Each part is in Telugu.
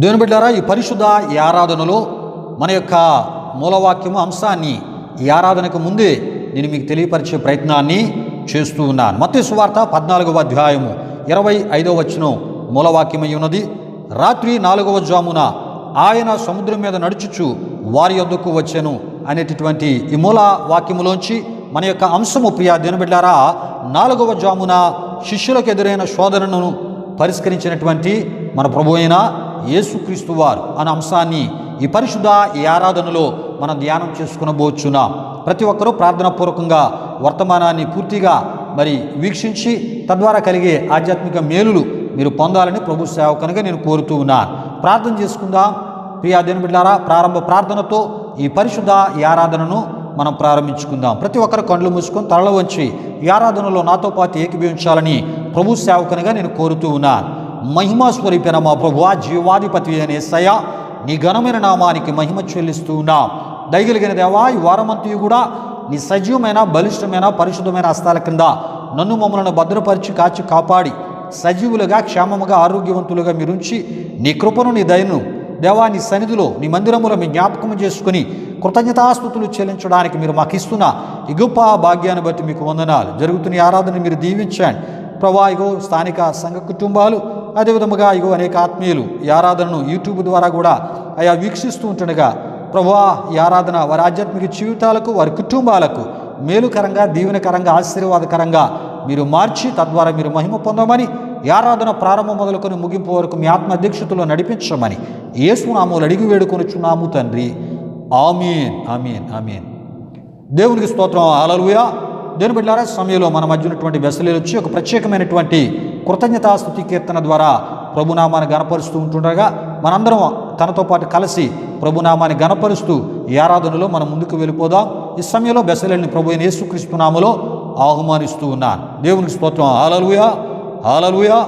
దేవుని బిడ్డలారా, ఈ పరిశుద్ధ ఈ ఆరాధనలో మన యొక్క మూలవాక్యము అంశాన్ని ఈ ఆరాధనకు ముందే నేను మీకు తెలియపరిచే ప్రయత్నాన్ని చేస్తూ ఉన్నాను. మత్తయి సువార్త 14వ అధ్యాయము 25వ వచనం మూలవాక్యమై ఉన్నది. రాత్రి 4వ జామున ఆయన సముద్రం మీద నడుచుచు వారి యొద్దకు వచ్చెను అనేటటువంటి ఈ మూల వాక్యములోంచి మన యొక్క అంశము, ప్రియ దేవుని బిడ్డలారా, 4వ జామున శిష్యులకు ఎదురైన శోధనను పరిష్కరించినటువంటి మన ప్రభు అయిన యేసుక్రీస్తు వారు అనే అంశాన్ని ఈ పరిశుద్ధ ఈ ఆరాధనలో మనం ధ్యానం చేసుకునబోచున్నాం. ప్రతి ఒక్కరూ ప్రార్థనాపూర్వకంగా వర్తమానాన్ని పూర్తిగా వీక్షించి తద్వారా కలిగే ఆధ్యాత్మిక మేలులు మీరు పొందాలని ప్రభు సేవకునిగా నేను కోరుతూ ఉన్నాను. ప్రార్థన చేసుకుందాం. ప్రియా దేవుని బిడ్డలారా, ప్రారంభ ప్రార్థనతో ఈ పరిశుద్ధ ఈ ఆరాధనను మనం ప్రారంభించుకుందాం. ప్రతి ఒక్కరు కళ్ళు మూసుకొని తరల వంచి ఈ ఆరాధనలో నాతో పాటు ఏకీభవించాలని ప్రభు సేవకునిగా నేను కోరుతూ ఉన్నాను. మహిమా స్వరూపైన మా ప్రభువా, జీవాధిపతి అనే యేసయ్య, నీ ఘనమైన నామానికి మహిమ చెల్లిస్తూ ఉన్నాం. దయగలిగిన దేవా, ఈ వారమంతయు కూడా నీ సజీవమైన, బలిష్టమైన, పరిశుద్ధమైన హస్తాల కింద నన్ను మమ్మల్ని భద్రపరిచి కాచి కాపాడి సజీవులుగా, క్షేమముగా, ఆరోగ్యవంతులుగా మీరుంచి నీ కృపను, నీ దయను దేవా, నీ సన్నిధిలో, నీ మందిరములో మీ జ్ఞాపకం చేసుకుని కృతజ్ఞతాస్తుతులు చెల్లించడానికి మీరు మాకు ఇస్తున్న ఈ గొప్ప భాగ్యాన్ని బట్టి మీకు వందనాలు. జరుగుతున్న ఆరాధన మీరు దీవించండి ప్రభా. ఇగో స్థానిక సంఘ కుటుంబాలు, అదేవిధముగా ఇగో అనేక ఆత్మీయులు ఈ ఆరాధనను యూట్యూబ్ ద్వారా కూడా వీక్షిస్తూ ఉంటుండగా ప్రభా, ఈ ఆరాధన వారి ఆధ్యాత్మిక జీవితాలకు, వారి కుటుంబాలకు మేలుకరంగా, దీవెనకరంగా, ఆశీర్వాదకరంగా మీరు మార్చి తద్వారా మీరు మహిమ పొందమని, ఈ ఆరాధన ప్రారంభం మొదలుకొని ముగింపు వరకు మీ ఆత్మ అధ్యక్షతలో నడిపించమని యేసు నామములో అడిగి వేడుకొనుచున్నాము తండ్రి. ఆమేన్, ఆమేన్, ఆమేన్. దేవునికి స్తోత్రం. హల్లెలూయా. దేవుని బిడ్డలారా, సమయంలో మన మధ్య ఉన్నటువంటి బెసలేలు వచ్చి ఒక ప్రత్యేకమైనటువంటి కృతజ్ఞతాస్తుతి కీర్తన ద్వారా ప్రభునామాన్ని గణపరుస్తూ ఉంటుండగా మనందరం తనతో పాటు కలిసి ప్రభునామాన్ని గణపరుస్తూ ఈ ఆరాధనలో మనం ముందుకు వెళ్ళిపోదాం. ఈ సమయంలో బెసలేని ప్రభు అయిన యేసుక్రీస్తు నామములో ఆహ్వానిస్తూ ఉన్నాను. దేవునికి స్తోత్రం. హల్లెలూయా, హల్లెలూయా.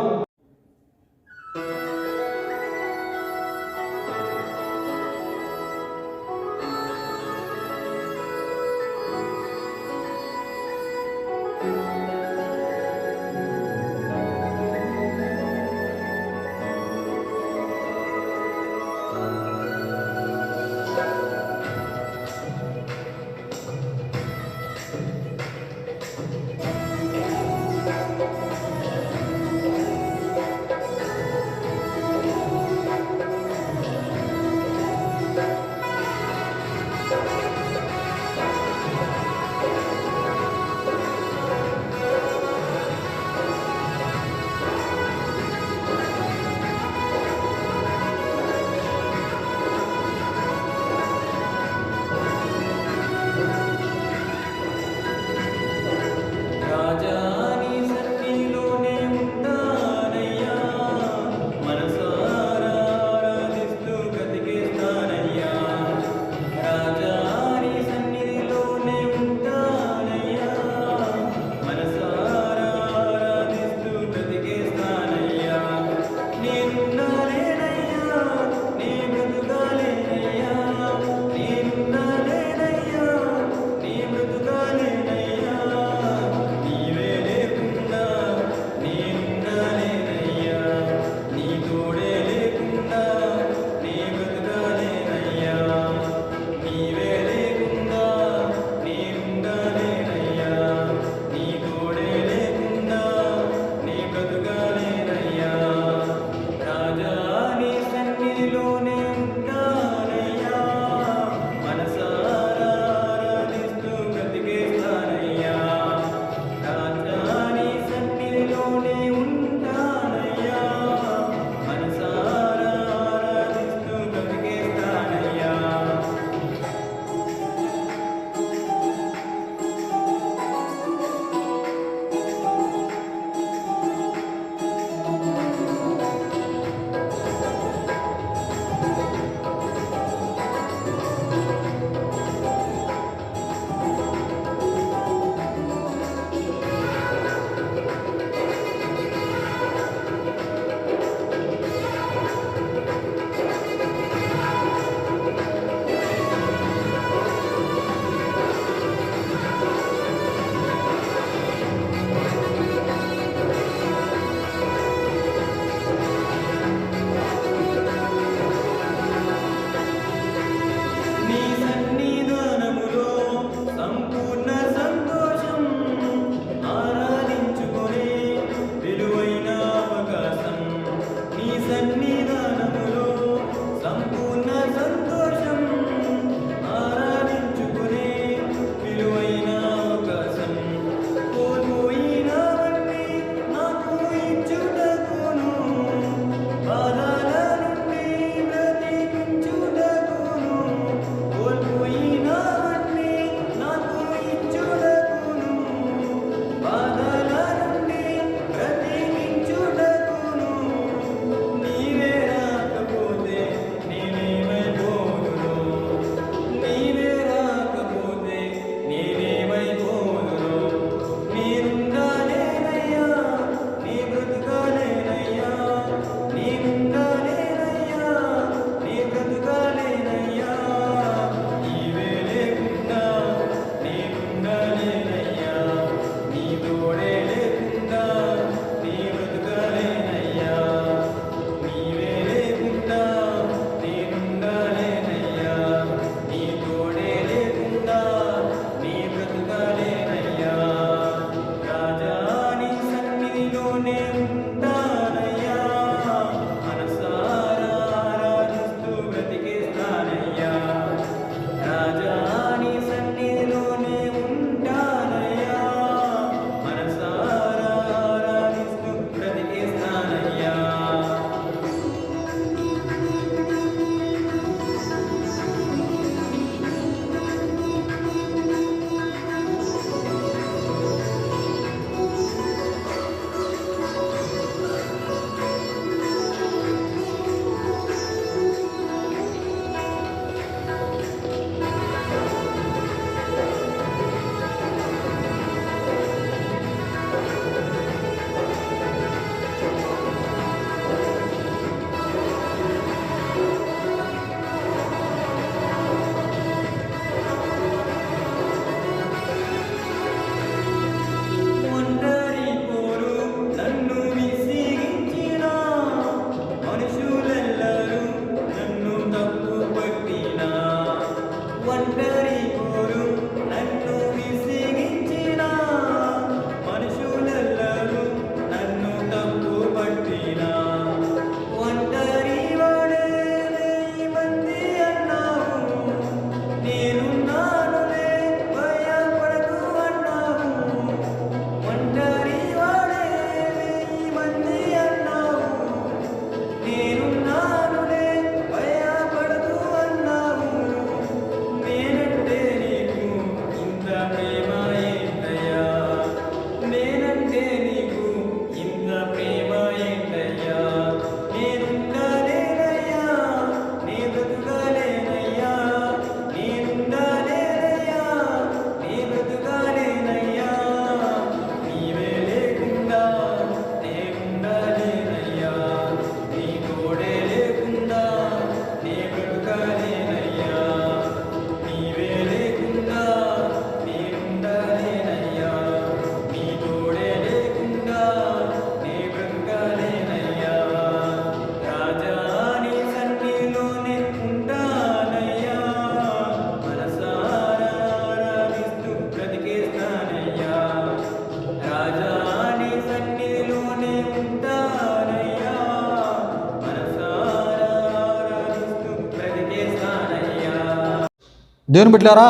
దేవుని బిడ్డలారా,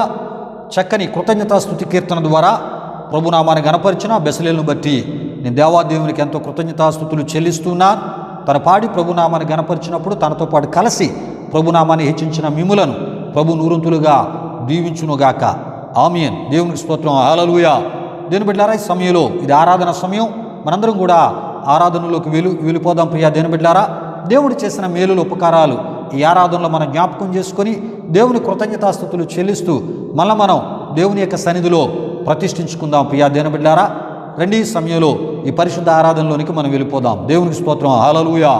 చక్కని కృతజ్ఞతాస్తుతి కీర్తన ద్వారా ప్రభునామాన్ని గణపరిచిన బెసలేలను బట్టి నేను దేవాదేవునికి ఎంతో కృతజ్ఞతాస్తుతులు చెల్లిస్తున్నాను. తన పాడి ప్రభునామాన్ని గణపరిచినప్పుడు తనతో పాటు కలిసి ప్రభునామాన్ని హెచ్చించిన మిమ్ములను ప్రభు నూరంతులుగా దీవించునుగాక. ఆమేన్. దేవునికి స్తోత్రం. హల్లెలూయా. దేవుని బిడ్డలారా, ఈ సమయంలో ఇది ఆరాధన సమయం. మనందరం కూడా ఆరాధనలోకి వెళ్ళిపోదాం. ప్రియా దేవుని బిడ్డలారా, దేవుడు చేసిన మేలులు ఉపకారాలు ఈ ఆరాధనలో మనం జ్ఞాపకం చేసుకొని దేవుని కృతజ్ఞతాస్తుతులు చెల్లిస్తూ మళ్ళీ మనం దేవుని యొక్క సన్నిధిలో ప్రతిష్ఠించుకుందాం. ప్రియా దేవుని బిడ్డలారా, రండి, ఈ సమయంలో ఈ పరిశుద్ధ ఆరాధనలోనికి మనం వెళ్ళిపోదాం. దేవునికి స్తోత్రం. హల్లెలూయా.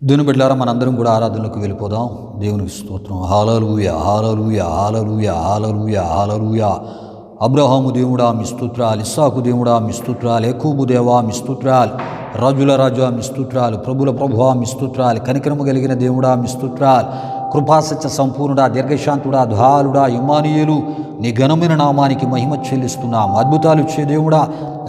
దేవుని బిడ్డలారా, మనందరం కూడా ఆరాధనలోకి వెళ్ళిపోదాం. దేవునికి స్తోత్రం. హల్లెలూయా, హల్లెలూయా, హల్లెలూయా, హల్లెలూయా, హల్లెలూయా. అబ్రహాము దేవుడా మీ స్తోత్రాలు, ఇస్సాకు దేవుడా మీ స్తోత్రాలు, యాకోబు దేవా మీ స్తోత్రాలు, రాజుల రాజా మీ స్తోత్రాలు, ప్రభుల ప్రభువా మీ స్తోత్రాలు, కనికరము కలిగిన దేవుడా మీ స్తోత్రాలు, కృపాసత్య సంపూర్ణుడా, దీర్ఘశాంతుడా, ధాలుడా, ఇమ్మానుయేలు నీ ఘనమైన నామానికి మహిమ చెల్లిస్తున్నాం. అద్భుతాలు ఇచ్చే దేవుడా,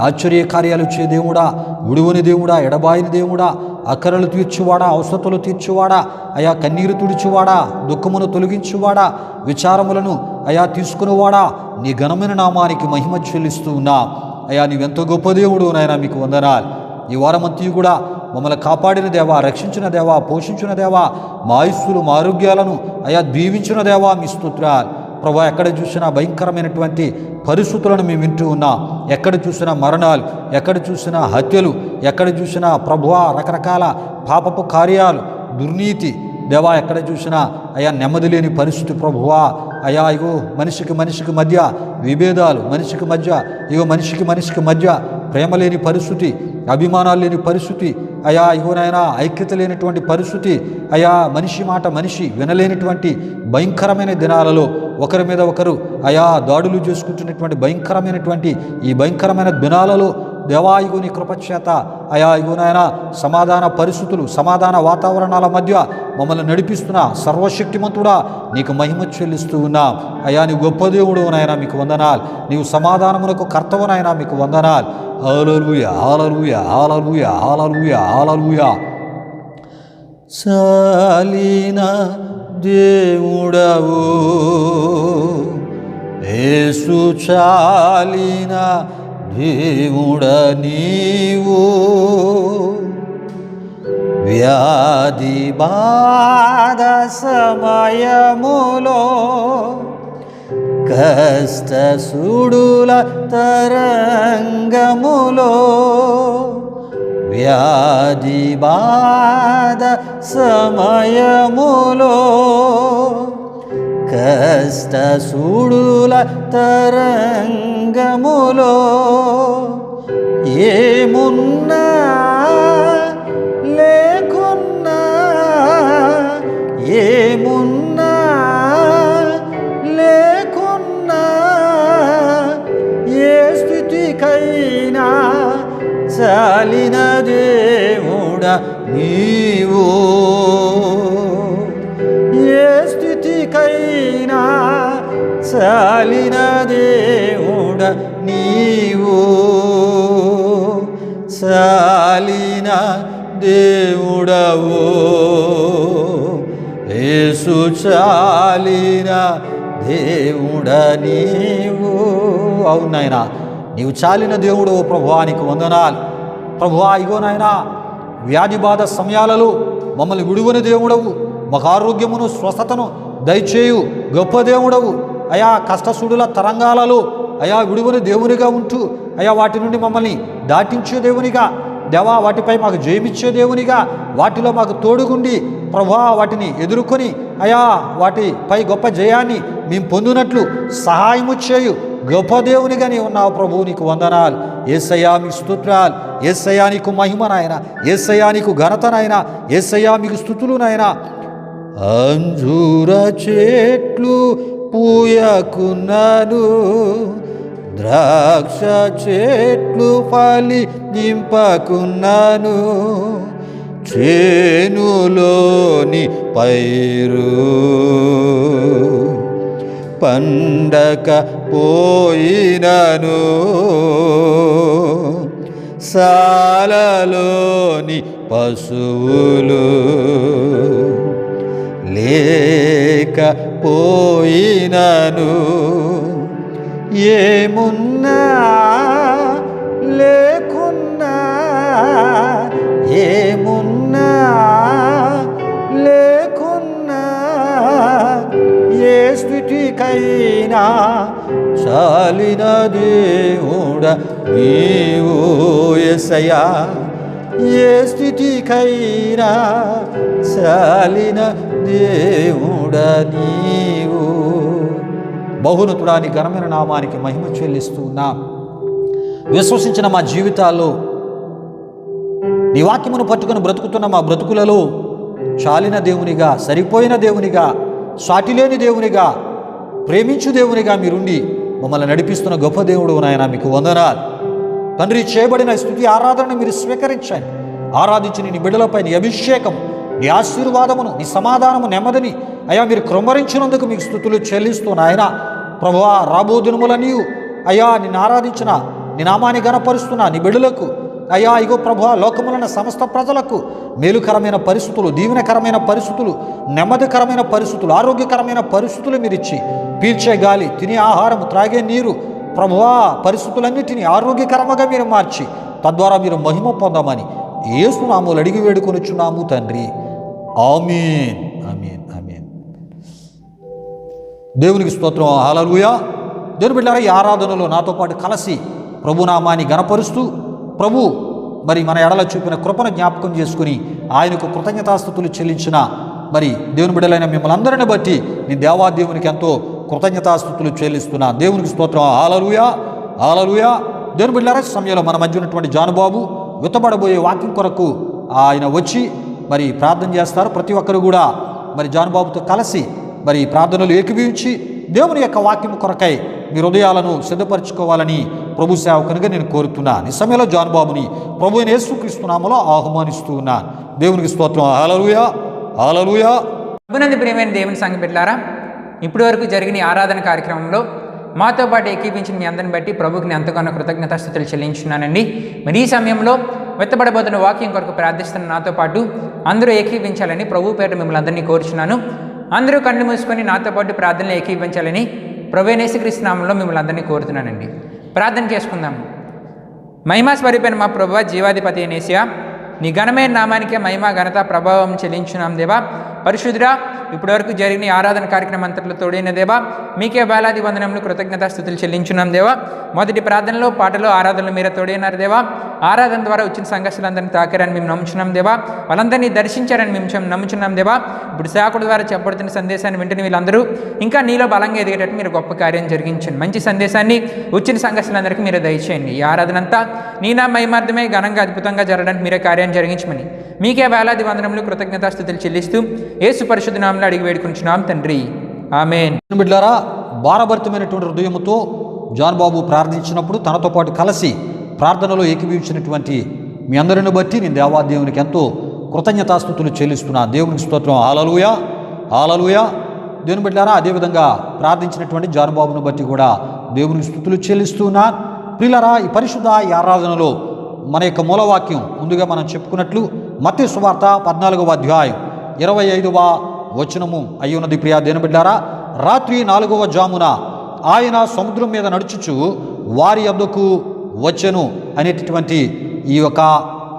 ఆశ్చర్య కార్యాలు ఇచ్చే దేవుడా, విడువని దేవుడా, ఎడబాయిని దేవుడా, అక్కరలు తీర్చువాడా, అవసరతలు తీర్చువాడా, అయా కన్నీరు తుడిచువాడా, దుఃఖమును తొలగించువాడా, విచారములను అయా తీసుకునేవాడా, నీ ఘనమైన నామానికి మహిమ చెల్లిస్తూ ఉన్నాం. అయా నీవెంతో గొప్ప దేవుడు నాయనా, మీకు వందనాలు. ఈ వారమంతా కూడా మమ్మల్ని కాపాడిన దేవా, రక్షించిన దేవా, పోషించిన దేవా, మా ఆయుస్సులు మా ఆరోగ్యాలను అయా దీవించిన దేవా మీ స్తోత్రాలు. ప్రభా, ఎక్కడ చూసినా భయంకరమైనటువంటి పరిస్థితులను మేము వింటూ ఉన్నాం. ఎక్కడ చూసినా మరణాలు, ఎక్కడ చూసినా హత్యలు, ఎక్కడ చూసినా ప్రభువా రకరకాల పాపపు కార్యాలు, దుర్నీతి దేవా, ఎక్కడ చూసినా అయా నెమ్మది లేని పరిస్థితి ప్రభువా. అయా ఇగో మనిషికి మధ్య విభేదాలు, మనిషికి మధ్య ప్రేమ లేని పరిస్థితి, అభిమానాలు లేని పరిస్థితి, అయా ఇగోనైనా ఐక్యత లేనటువంటి పరిస్థితి, అయా మనిషి మాట మనిషి వినలేనిటువంటి భయంకరమైన దినాలలో ఒకరి మీద ఒకరు అయా దాడులు చేసుకుంటున్నటువంటి భయంకరమైనటువంటి ఈ భయంకరమైన దినాలలో దేవా ఇగో నీ కృపచేత అయా ఇగోనైనా సమాధాన పరిస్థితులు, సమాధాన వాతావరణాల మధ్య మమ్మల్ని నడిపిస్తున్న సర్వశక్తిమంతుడా నీకు మహిమ చెల్లిస్తూ ఉన్నా. అయా నీవు గొప్ప దేవుడు నాయనా, మీకు వందనాలు. నీవు సమాధానమునకు కర్తవునైనా, మీకు వందనాలు. హల్లెలూయా, హల్లెలూయా, హల్లెలూయా, హల్లెలూయా, హల్లెలూయా. చాలిన దేవుడవు యేసు, చాలిన దేవుడ నీవు, వ్యాధి బాధ సమయములో కష్ట సుడుల తరంగములో, వ్యాధి బాధ సమయములో కష్ట సుడుల తరంగములో, ఏమున్నా లేకున్నా, ఏమున్నా లేకున్నా, ఏ స్థితికైనా చాలిన దేవుడ నీవు, ఏ స్థితికైనా చాలిన దేవుడ నీవు, చాలిన దేవుడవు యేసు, చాలిన దేవుడ నీవు. అవును నాయనా, నీవు చాలిన దేవుడు ప్రభువా, నీకు వందనాలు. ప్రభువా ఇగో నాయనా, వ్యాధి బాధ సమయాలలో మమ్మల్ని విడువని దేవుడవు, మాకు ఆరోగ్యమును స్వస్థతను దయచేయు గొప్ప దేవుడవు. అయా కష్టసుడుల తరంగాలలో అయా విడువని దేవునిగా ఉంటూ అయా వాటి నుండి మమ్మల్ని దాటించే దేవునిగా, దేవా వాటిపై మాకు జయమిచ్చే దేవునిగా, వాటిలో మాకు తోడుగుండి ప్రభువా వాటిని ఎదుర్కొని అయా వాటిపై గొప్ప జయాన్ని మేము పొందినట్లు సహాయము చేయు గొప్ప దేవునిగా నీ ఉన్నావు ప్రభువు, నీకు వందనాలు. యేసయ్యా మీకు స్తోత్రాలు, యేసయ్యా నీకు మహిమ నాయన, యేసయ్యా నీకు ఘనత నాయన, యేసయ్యా మీకు స్తుతులు నాయన. అంజూర చెట్లు పూయకున్నాను, ద్రాక్ష చెట్లు ఫలింపకున్నాను, చేనులోని పైరు పండక పోయినను, సాలలోని పశువులు లేక పోయినను, ఏమున్నా లేకున్నా, ఏమున్నా లేకున్నా, ఏ స్థితికైనా చాలిన దేవుడ నీవు యేసయ్యా, ఏ స్థితికైనా చాలిన దేవుడ నీవు. బహున్నతుడా నీ ఘనమైన నామానికి మహిమ చెల్లిస్తూ ఉన్నాం. విశ్వసించిన మా జీవితాల్లో నీ వాక్యమును పట్టుకుని బ్రతుకుతున్న మా బ్రతుకులలో చాలిన దేవునిగా, సరిపోయిన దేవునిగా, సాటిలేని దేవునిగా, ప్రేమించు దేవునిగా మీరుండి మమ్మల్ని నడిపిస్తున్న గొప్ప దేవుడు నాయన, మీకు వందనాలు తండ్రి. చేయబడిన స్తుతి ఆరాధనను మీరు స్వీకరించండి. ఆరాధించి నీ బిడ్డలపై నీ అభిషేకం, నీ ఆశీర్వాదమును, నీ సమాధానము, నెమ్మదిని అయ్యా మీరు కృమ్మరించినందుకు మీకు స్తుతులు చెల్లిస్తూ నాయన ప్రభువా, రాబో దినముల నీవు అయ్యా నిన్ను ఆరాధించిన నీ నామాన్ని గణపరుస్తున్నా నీ బిడ్డలకు అయ్యా ఇగో ప్రభువా, లోకములన్న సమస్త ప్రజలకు మేలుకరమైన పరిస్థితులు, దీవెనకరమైన పరిస్థితులు, నెమ్మదికరమైన పరిస్థితులు, ఆరోగ్యకరమైన పరిస్థితులు మీరు ఇచ్చి, పీల్చే గాలి, తినే ఆహారం, త్రాగే నీరు ప్రభువా, పరిస్థితులన్నిటినీ ఆరోగ్యకరంగా మీరు మార్చి తద్వారా మీరు మహిమ పొందమని యేసు నామములో అడిగి వేడుకొనుచున్నాము తండ్రి. ఆమేన్, ఆమేన్, ఆమేన్. దేవునికి స్తోత్రం. హల్లెలూయా. దేవుని బిడ్డలారా, ఈ ఆరాధనలో నాతో పాటు కలిసి ప్రభునామాన్ని గణపరుస్తూ ప్రభు మరి మన ఎడల చూపిన కృపను జ్ఞాపకం చేసుకుని ఆయనకు కృతజ్ఞతాస్తుతులు చెల్లించిన మరి దేవుని బిడ్డలైన మిమ్మల్ని అందరిని బట్టి నేను దేవాదేవునికి ఎంతో కృతజ్ఞతాస్తుతులు చెల్లిస్తున్నా. దేవునికి స్తోత్రం. హల్లెలూయా, హల్లెలూయా. దేవుని బిడ్డలారా, సమయంలో మన మధ్య ఉన్నటువంటి జానుబాబు విత్తబడబోయే వాక్యం కొరకు ఆయన వచ్చి మరి ప్రార్థన చేస్తారు. ప్రతి ఒక్కరు కూడా మరి జానుబాబుతో కలిసి మరి ప్రార్థనలు ఏకీభవించి దేవుని యొక్క వాక్యం కొరకై మీ హృదయాలను సిద్ధపరచుకోవాలని ప్రభు సేవకునిగా నేను కోరుతున్నాను. ఈ సమయంలో జానుబాబుని ప్రభు అయిన యేసుక్రీస్తు నామములో ఆహ్వానిస్తూ ఉన్నాను. దేవునికి స్తోత్రం. హల్లెలూయా, హల్లెలూయా. ప్రభునందు ప్రియమైన దేవుని సంఘ బిడ్డలారా, ఇప్పటి వరకు జరిగిన ఈ ఆరాధన కార్యక్రమంలో మాతో పాటు ఏకీపించిన మీ అందరిని బట్టి ప్రభుకి నేను ఎంతగానో కృతజ్ఞతాస్తుతులు చెల్లించున్నానండి. మరి ఈ సమయంలో వెత్తబడబోతున్న వాక్యం కొరకు ప్రార్థిస్తున్న నాతో పాటు అందరూ ఏకీవించాలని ప్రభు పేరు మిమ్మల్ని అందరినీ కోరుచున్నాను. అందరూ కళ్ళు మూసుకొని నాతో పాటు ప్రార్థనలు ఏకీవించాలని ప్రభువైన యేసుక్రీస్తు నామములో మిమ్మల్ని అందరినీ కోరుతున్నానండి. ప్రార్థన చేసుకుందాం. మహిమా స్వరూపైన మా ప్రభువా, జీవాధిపతి అయిన యేసయ్యా, నీ ఘనమైన నామానికే మహిమ, ఘనత, ప్రభావం చెల్లించున్నాం దేవా. పరిశుద్ధుడా, ఇప్పటివరకు జరిగిన ఆరాధన కార్యక్రమం అంతట్లో తోడైన దేవా, మీకే వేలాది వందనములు, కృతజ్ఞతాస్తుతులు చెల్లించున్నాం దేవా. మొదటి ప్రార్థనలో, పాటలో, ఆరాధనలు మీరే తోడైనారు దేవా. ఆరాధన ద్వారా వచ్చిన సంఘర్షులందరినీ తాకారని మేము నమ్ముచున్నాం దేవా. వాళ్ళందరినీ దర్శించారని మేము నమ్ముచున్నాం దేవా. ఇప్పుడు సేవకుడి ద్వారా చెప్పబడుతున్న సందేశాన్ని వింటున్న వీళ్ళందరూ ఇంకా నీలో బలంగా ఎదిగేటట్టు మీరు గొప్ప కార్యం జరిగించండి. మంచి సందేశాన్ని వచ్చిన సంఘర్షులందరికీ మీరే దయచేయండి. ఈ ఆరాధన అంతా నీ నా మహిమార్థమే ఘనంగా అద్భుతంగా జరగడానికి మీరే కార్యాన్ని జరిగించమని మీకే వేలాది వందనములు, కృతజ్ఞతాస్తుతులు చెల్లిస్తూ యేసు పరిశుద్ధ నామములో అడిగి వేడుకుంటున్నాం తండ్రి. ఆమేన్. బిడ్డలారా, భారభరితమైనటువంటి హృదయంతో జానుబాబు ప్రార్థించినప్పుడు తనతో పాటు కలిసి ప్రార్థనలో ఏకీభవించినటువంటి మీ అందరిని బట్టి నేను దేవాదేవునికి ఎంతో కృతజ్ఞతాస్తుతులు చెల్లిస్తున్నా. దేవునికి స్తోత్రం. హల్లెలూయా, హల్లెలూయా. దేవుని బిడ్డలారా, అదేవిధంగా ప్రార్థించినటువంటి జానుబాబును బట్టి కూడా దేవునికి స్తుతులు చెల్లిస్తున్నా. ప్రియులారా, ఈ పరిశుద్ధ ఈ ఆరాధనలో మన యొక్క మూలవాక్యం ముందుగా మనం చెప్పుకున్నట్లు మత్తయి సువార్త 14వ అధ్యాయం 25వ వచనము అయ్యున్నది. ప్రియా దేవుని బిడ్డలారా, రాత్రి 4వ జామున ఆయన సముద్రం మీద నడుచుచు వారి యొద్దకు వచ్చెను అనేటటువంటి ఈ యొక్క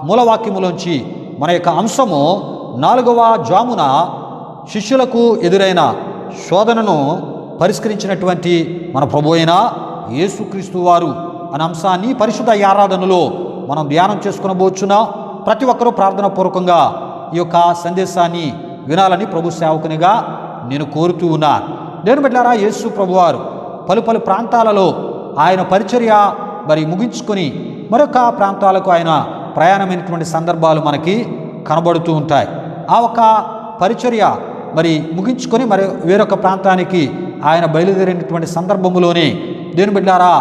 మూలవాక్యములోంచి మన యొక్క అంశము 4వ జామున శిష్యులకు ఎదురైన శోధనను పరిష్కరించినటువంటి మన ప్రభు అయిన యేసుక్రీస్తు వారు అనే అంశాన్ని పరిశుద్ధ ఆరాధనలో మనం ధ్యానం చేసుకునబోచున్నాం. ప్రతి ఒక్కరూ ప్రార్థన పూర్వకంగా ఈ యొక్క సందేశాన్ని వినాలని ప్రభు సేవకునిగా నేను కోరుతూ ఉన్నాను. దేవుని బిడ్డలారా, యేసు ప్రభువారు పలు ప్రాంతాలలో ఆయన పరిచర్య మరి ముగించుకొని మరొక ప్రాంతాలకు ఆయన ప్రయాణమైనటువంటి సందర్భాలు మనకి కనబడుతూ ఉంటాయి. ఆ ఒక పరిచర్య మరి ముగించుకొని మరి వేరొక ప్రాంతానికి ఆయన బయలుదేరినటువంటి సందర్భంలోనే దేవుని బిడ్డలారా,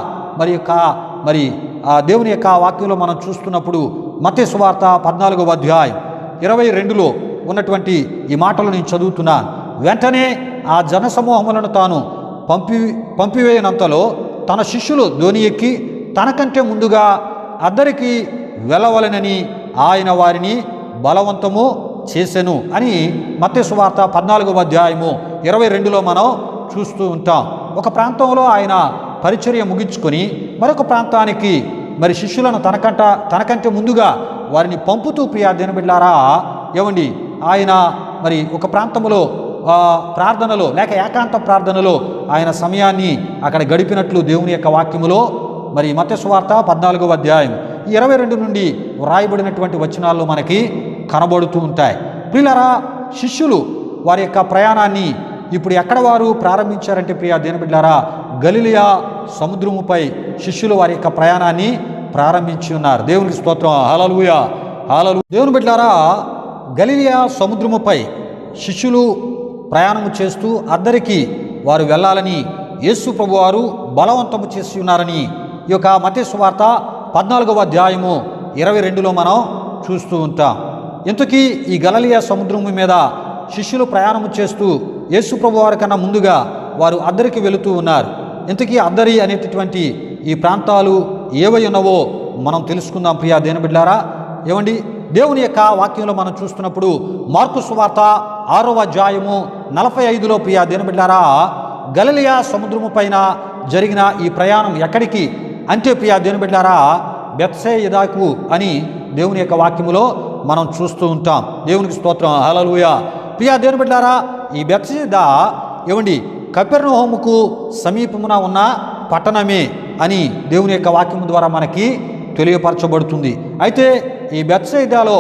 మరి ఆ దేవుని యొక్క వాక్యంలో మనం చూస్తున్నప్పుడు మత్తయి సువార్త 14వ అధ్యాయం 22లో ఉన్నటువంటి ఈ మాటలు నేను చదువుతున్నాను. వెంటనే ఆ జనసమూహములను తాను పంపివేయనంతలో తన శిష్యులు ధోని ఎక్కి తనకంటే ముందుగా అద్దరికి వెళ్ళవలెనని ఆయన వారిని బలవంతము చేసెను అని మత్తయి సువార్త 14వ అధ్యాయము 22లో మనం చూస్తూ ఉంటాం. ఒక ప్రాంతంలో ఆయన పరిచర్య ముగించుకొని మరొక ప్రాంతానికి మరి శిష్యులను తనకంటే ముందుగా వారిని పంపుతూ ప్రియా దేవుని బిడ్డలారా ఏమండి ఆయన మరి ఒక ప్రాంతంలో ప్రార్థనలో లేక ఏకాంత ప్రార్థనలో ఆయన సమయాన్ని అక్కడ గడిపినట్లు దేవుని యొక్క వాక్యములో మరి మత్తయి సువార్త 14వ అధ్యాయం 22 నుండి వ్రాయబడినటువంటి వచనాల్లో మనకి కనబడుతూ ఉంటాయి. ప్రియులారా, శిష్యులు వారి యొక్క ప్రయాణాన్ని ఇప్పుడు ఎక్కడ వారు ప్రారంభించారంటే ప్రియా దేవుని బిడ్డలారా గలిలయ సముద్రముపై శిష్యులు వారి యొక్క ప్రయాణాన్ని ప్రారంభించి ఉన్నారు. దేవునికి స్తోత్రం. హల్లెలూయా, హల్లెలూయా. దేవుని బిడ్డలారా, గలిలయ సముద్రముపై శిష్యులు ప్రయాణము చేస్తూ అద్దరికి వారు వెళ్ళాలని యేసు ప్రభువారు బలవంతము చేసి ఉన్నారని ఈ యొక్క మత్తయి సువార్త 14వ అధ్యాయము 22లో మనం చూస్తూ ఉంటాం. ఇంతకీ ఈ గలిలయ సముద్రము మీద శిష్యులు ప్రయాణము చేస్తూ యేసు ప్రభువారి కన్నా ముందుగా వారు అద్దరికి వెళుతూ ఉన్నారు. ఇంతకీ అద్దరి అనేటటువంటి ఈ ప్రాంతాలు ఏవై ఉన్నవో మనం తెలుసుకుందాం ప్రియా దేవుని బిడ్డలారా. ఏమండి, దేవుని యొక్క వాక్యంలో మనం చూస్తున్నప్పుడు మార్కు సువార్త 6వ అధ్యాయము 45లో ప్రియా దేవుని బిడ్డలారా గలిలయ సముద్రము పైన జరిగిన ఈ ప్రయాణం ఎక్కడికి అంటే ప్రియా దేవుని బిడ్డలారా బెత్సయిదాకు అని దేవుని యొక్క వాక్యములో మనం చూస్తూ ఉంటాం. దేవునికి స్తోత్రం. హల్లెలూయా. ప్రియా దేవుని బిడ్డలారా, ఈ బెత్సయిదా ఏమండి కపెర్నహూముకు సమీపమున ఉన్న పట్టణమే అని దేవుని యొక్క వాక్యము ద్వారా మనకి తెలియపరచబడుతుంది. అయితే ఈ బెత్సయిదాలో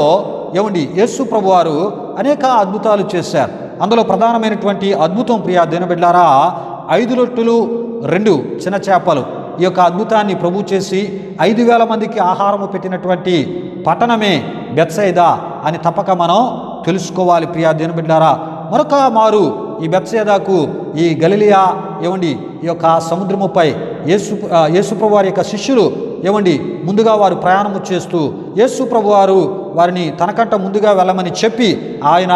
ఏమండి యేసు ప్రభువారు అనేక అద్భుతాలు చేశారు. అందులో ప్రధానమైనటువంటి అద్భుతం ప్రియా దేవుని బిడ్డలారా 5 రొట్టెలు 2 చిన్న చేపలు. ఈ యొక్క అద్భుతాన్ని ప్రభు చేసి 5,000 మందికి ఆహారము పెట్టినటువంటి పట్టణమే బెత్సయిదా అని తప్పక మనం తెలుసుకోవాలి ప్రియా దేవుని బిడ్డలారా. మరొక మారు ఈ బెత్సయిదాకు ఈ గలిలయ ఏమండి ఈ యొక్క సముద్రముపై యేసు ప్రభువారి యొక్క శిష్యులు ఏమండి ముందుగా వారు ప్రయాణము చేస్తూ యేసు ప్రభువారు వారిని తనకంట ముందుగా వెళ్ళమని చెప్పి ఆయన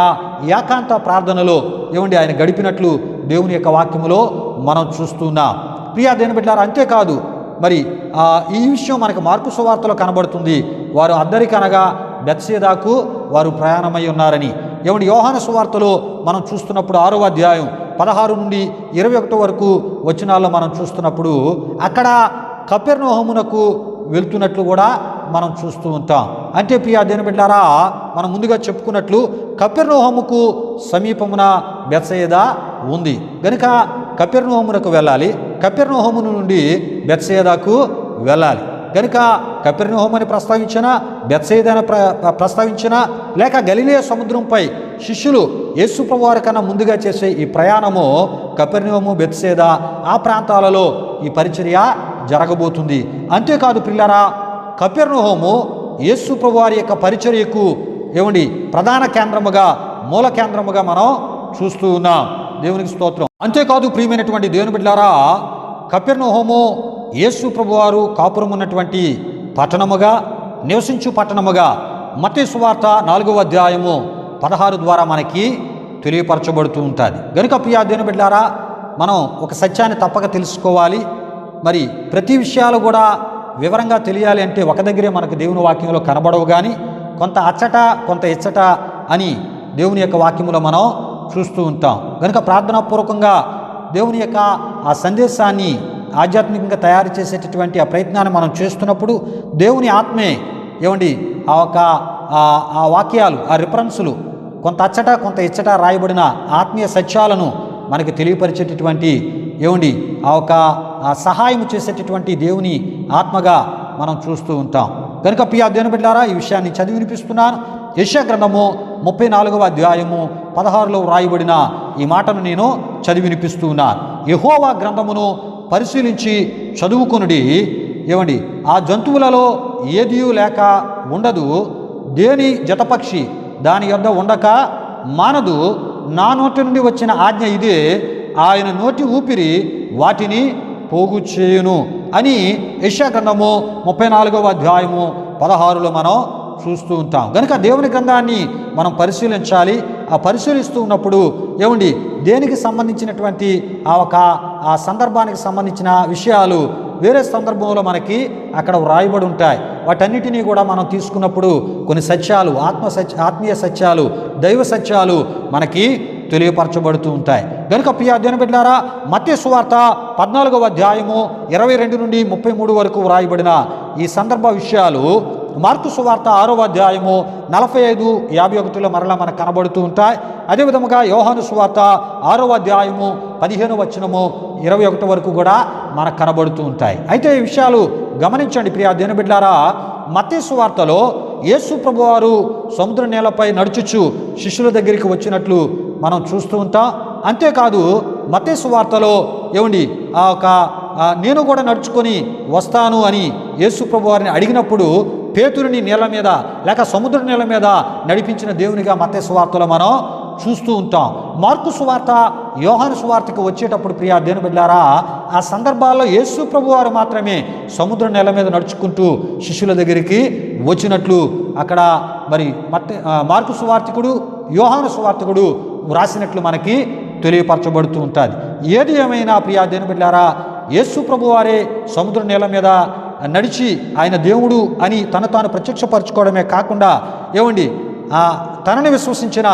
ఏకాంత ప్రార్థనలో ఏమండి ఆయన గడిపినట్లు దేవుని యొక్క వాక్యములో మనం చూస్తున్నాం. ప్రియా దేవుని బిడ్డలారా, అంతేకాదు మరి ఈ విషయం మనకు మార్కు సువార్తలో కనబడుతుంది. వారు అద్దరికి అనగా బెత్సయిదాకు వారు ప్రయాణమై ఉన్నారని. ఏమండి యోహాను సువార్తలో మనం చూస్తున్నప్పుడు 6వ అధ్యాయం 16 నుండి 21 వరకు వచనాల్లో మనం చూస్తున్నప్పుడు అక్కడ కపెర్నహూమునకు వెళ్తున్నట్లు కూడా మనం చూస్తూ ఉంటాం. అంటే ప్రియా దేవుని బిడ్డలారా మనం ముందుగా చెప్పుకున్నట్లు కపెర్నహూముకు సమీపమున బెత్సయిదా ఉంది కనుక కపెర్నహూమునకు వెళ్ళాలి. కపెర్నహూము నుండి బెత్సయిదాకు వెళ్ళాలి కనుక కపెర్నహూము అని ప్రస్తావించినా బెత్సయిదాను ప్రస్తావించినా లేక గలిలయ సముద్రంపై శిష్యులు యేసు ప్రభువారి కన్నా ముందుగా చేసే ఈ ప్రయాణము కపెర్నహూము బెత్సయిదా ఆ ప్రాంతాలలో ఈ పరిచర్య జరగబోతుంది. అంతేకాదు ప్రియులారా, కపెర్నహూము యేసు ప్రభువారి యొక్క పరిచర్యకు ఏమండి ప్రధాన కేంద్రముగా మూల కేంద్రముగా మనం చూస్తూ ఉన్నాం. దేవునికి స్తోత్రం. అంతేకాదు ప్రియమైనటువంటి దేవుని బిడ్డలారా, కపెర్నహూము యేసు ప్రభువారు కాపురం ఉన్నటువంటి పట్టణముగా నివసించు పట్టణముగా మత్తయి సువార్త 4వ అధ్యాయము 16 ద్వారా మనకి తెలియపరచబడుతూ ఉంటుంది. గనుక ప్రియా దేవుని బిడ్డలారా మనం ఒక సత్యాన్ని తప్పక తెలుసుకోవాలి. మరి ప్రతి విషయాలు కూడా వివరంగా తెలియాలి అంటే ఒక దగ్గరే మనకు దేవుని వాక్యంలో కనబడవు, కానీ కొంత అచ్చట కొంత ఇచ్చట అని దేవుని యొక్క వాక్యములో మనం చూస్తూ ఉంటాం. కనుక ప్రార్థనాపూర్వకంగా దేవుని యొక్క ఆ సందేశాన్ని ఆధ్యాత్మికంగా తయారు చేసేటటువంటి ఆ ప్రయత్నాన్ని మనం చేస్తున్నప్పుడు దేవుని ఆత్మే ఏమండి ఆ వాక్యాలు ఆ రిఫరెన్సులు కొంత అచ్చట కొంత ఇచ్చట రాయబడిన ఆత్మీయ సత్యాలను మనకి తెలియపరిచేటటువంటి ఏమండి ఆ సహాయం చేసేటటువంటి దేవుని ఆత్మగా మనం చూస్తూ ఉంటాం. కనుక ప్రియా దేవుని బిడ్డలారా ఈ విషయాన్ని చదివి వినిపిస్తున్నాను. యెషయా గ్రంథము 34వ అధ్యాయము 16లో వ్రాయబడిన ఈ మాటను నేను చదివి వినిపిస్తూ ఉన్నాను. యెహోవా గ్రంథమును పరిశీలించి చదువుకొనుడి. ఏమండి ఆ జంతువులలో ఏదియూ లేక ఉండదు, దేని జతపక్షి దాని యొద్ద ఉండక మానదు. నా నోటి నుండి వచ్చిన ఆజ్ఞ ఇదే, ఆయన నోటి ఊపిరి వాటిని పోగు చేయును అని యెషయా గ్రంథము 34వ అధ్యాయము 16లో మనం చూస్తూ ఉంటాం. కనుక దేవుని గ్రంథాన్ని మనం పరిశీలించాలి. ఆ పరిశీలిస్తూ ఉన్నప్పుడు ఏమండి దేనికి సంబంధించినటువంటి ఆ సందర్భానికి సంబంధించిన విషయాలు వేరే సందర్భంలో మనకి అక్కడ వ్రాయబడి ఉంటాయి. వాటన్నిటినీ కూడా మనం తీసుకున్నప్పుడు కొన్ని సత్యాలు, ఆత్మీయ సత్యాలు, దైవ సత్యాలు మనకి తెలియపరచబడుతూ ఉంటాయి. కనుక ప్రియ దేవుని బిడ్డలారా, మత్తయి సువార్త 14వ అధ్యాయము 22 నుండి 33 వరకు వ్రాయబడిన ఈ సందర్భ విషయాలు మార్కు సువార్త 6వ అధ్యాయము 45, 51లో మరలా మనకు కనబడుతూ ఉంటాయి. అదేవిధముగా యోహాను సువార్త 6వ అధ్యాయము 15వ వచనము 21 వరకు కూడా మనకు కనబడుతూ ఉంటాయి. అయితే ఈ విషయాలు గమనించండి ప్రియ దేవుని బిడ్డలారా. మత్తయి సువార్తలో యేసు ప్రభువారు సముద్ర నేలపై నడుచుచు శిష్యుల దగ్గరికి వచ్చినట్లు మనం చూస్తూ ఉంటాం. అంతేకాదు మత్తయి సువార్తలో నేను కూడా నడుచుకొని వస్తాను అని యేసు ప్రభువారిని అడిగినప్పుడు పేతురుని నీళ్ళ మీద లేక సముద్ర నీళ్ళ మీద నడిపించిన దేవునిగా మత్తయి సువార్తలో మనం చూస్తూ ఉంటాం. మార్కు సువార్త, యోహాను సువార్తకు వచ్చేటప్పుడు ప్రియ దేవుని బిడ్డలారా, ఆ సందర్భాల్లో యేసు ప్రభువారు మాత్రమే సముద్ర నేల మీద నడుచుకుంటూ శిష్యుల దగ్గరికి వచ్చినట్లు అక్కడ మరి మార్కు సువార్తికుడు, యోహాను సువార్తికుడు వ్రాసినట్లు మనకి తెలియపరచబడుతూ ఉంటుంది. ఏది ఏమైనా ప్రియ దేవుని బిడ్డలారా, యేసు ప్రభువారే సముద్ర నేల మీద నడిచి ఆయన దేవుడు అని తాను ప్రత్యక్షపరచుకోవడమే కాకుండా తనని విశ్వసించిన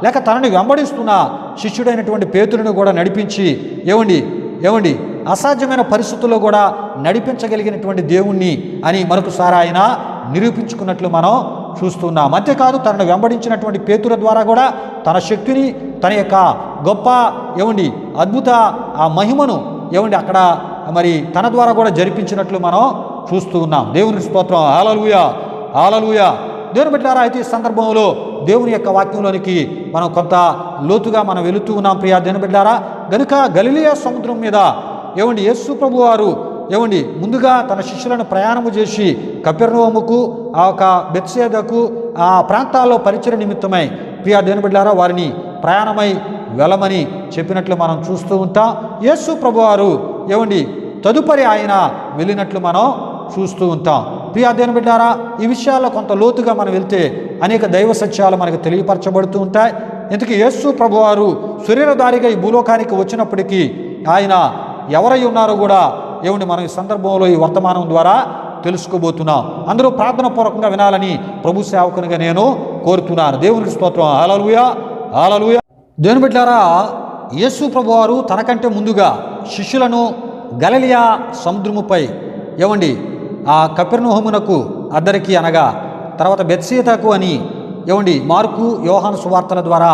లేక తనని వెంబడిస్తున్న శిష్యుడైనటువంటి పేతురుని కూడా నడిపించి అసాధ్యమైన పరిస్థితుల్లో కూడా నడిపించగలిగినటువంటి దేవుణ్ణి అని మరొకసారి ఆయన నిరూపించుకున్నట్లు మనం చూస్తున్నాం. అంతేకాదు తనను వెంబడించినటువంటి పేతురు ద్వారా కూడా తన శక్తిని, తన యొక్క గొప్ప అద్భుత ఆ మహిమను అక్కడ మరి తన ద్వారా కూడా జరిపించినట్లు మనం చూస్తూ ఉన్నాం. దేవునికి స్తోత్రం. హల్లెలూయా, హల్లెలూయా. దేవుని బిడ్డలారా, అయితే ఈ సందర్భంలో దేవుని యొక్క వాక్యంలోనికి మనం కొంత లోతుగా మనం వెళుతూ ఉన్నాం ప్రియ దేవుని బిడ్డలారా. గనుక గలిలయ సముద్రం మీద యేసు ప్రభువారు ముందుగా తన శిష్యులను ప్రయాణము చేసి కపెర్నహూముకు, ఆ ఒక బెత్సేదాకు, ఆ ప్రాంతాల్లో పరిచయ నిమిత్తమై ప్రియ దేవుని బిడ్డలారా వారిని ప్రయాణమై వెళ్ళమని చెప్పినట్లు మనం చూస్తూ ఉంటాం. యేసు ప్రభువారు తదుపరి ఆయన వెళ్ళినట్లు మనం చూస్తూ ఉంటాం. ప్రియ దేవుని బిడ్డలారా, ఈ విషయాల్లో కొంత లోతుగా మనం వెళ్తే అనేక దైవ సత్యాలు మనకు తెలియపరచబడుతూ ఉంటాయి. ఇందుకు యేసు ప్రభువారు శరీరధారిగా ఈ భూలోకానికి వచ్చినప్పటికీ ఆయన ఎవరై ఉన్నారో కూడా మనం ఈ సందర్భంలో ఈ వర్తమానం ద్వారా తెలుసుకోబోతున్నాం. అందరూ ప్రార్థన పూర్వకంగా వినాలని ప్రభు సేవకునిగా నేను కోరుతున్నాను. దేవునికి స్తోత్రం. హల్లెలూయా, హల్లెలూయా. దేవుని బిడ్డలారా, యేసు ప్రభువారు తనకంటే ముందుగా శిష్యులను గలిలయ సముద్రముపై ఆ కపెర్నహూమునకు అద్దరికి అనగా తర్వాత బెత్సేదాకు అని మార్కు, యోహాను సువార్తల ద్వారా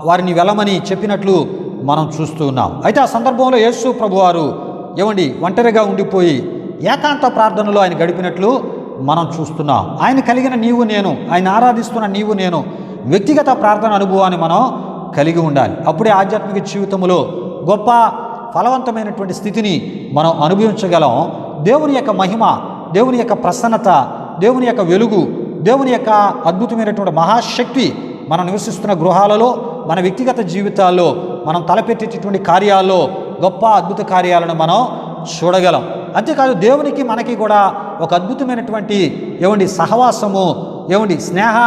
వారిని వెళ్ళమని చెప్పినట్లు మనం చూస్తూ ఉన్నాం. అయితే ఆ సందర్భంలో యేసు ప్రభువారు ఒంటరిగా ఉండిపోయి ఏకాంత ప్రార్థనలో ఆయన గడిపినట్లు మనం చూస్తున్నాం. ఆయన కలిగిన నీవు నేను, ఆయన ఆరాధిస్తున్న నీవు నేను వ్యక్తిగత ప్రార్థన అనుభవాన్ని మనం కలిగి ఉండాలి. అప్పుడే ఆధ్యాత్మిక జీవితంలో గొప్ప ఫలవంతమైనటువంటి స్థితిని మనం అనుభవించగలం. దేవుని యొక్క మహిమ, దేవుని యొక్క ప్రసన్నత, దేవుని యొక్క వెలుగు, దేవుని యొక్క అద్భుతమైనటువంటి మహాశక్తి మనం నివసిస్తున్న గృహాలలో, మన వ్యక్తిగత జీవితాల్లో, మనం తలపెట్టేటటువంటి కార్యాల్లో గొప్ప అద్భుత కార్యాలను మనం చూడగలం. అంతేకాదు దేవునికి మనకి కూడా ఒక అద్భుతమైనటువంటి సహవాసము, స్నేహ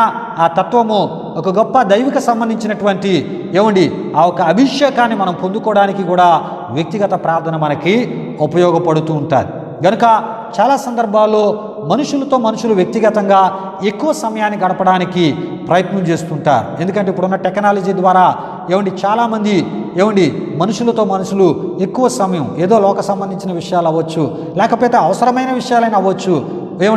ఆ తత్వము, ఒక గొప్ప దైవిక సంబంధించినటువంటి ఆ ఒక అభిషేకాన్ని మనం పొందుకోవడానికి కూడా వ్యక్తిగత ప్రార్థన మనకి ఉపయోగపడుతూ ఉంటుంది. కనుక చాలా సందర్భాల్లో మనుషులు వ్యక్తిగతంగా ఎక్కువ సమయాన్ని గడపడానికి ప్రయత్నం చేస్తుంటారు. ఎందుకంటే ఇప్పుడున్న టెక్నాలజీ ద్వారా చాలామంది మనుషులు ఎక్కువ సమయం ఏదో లోక సంబంధించిన విషయాలు అవ్వచ్చు, లేకపోతే అవసరమైన విషయాలైనా అవ్వచ్చు,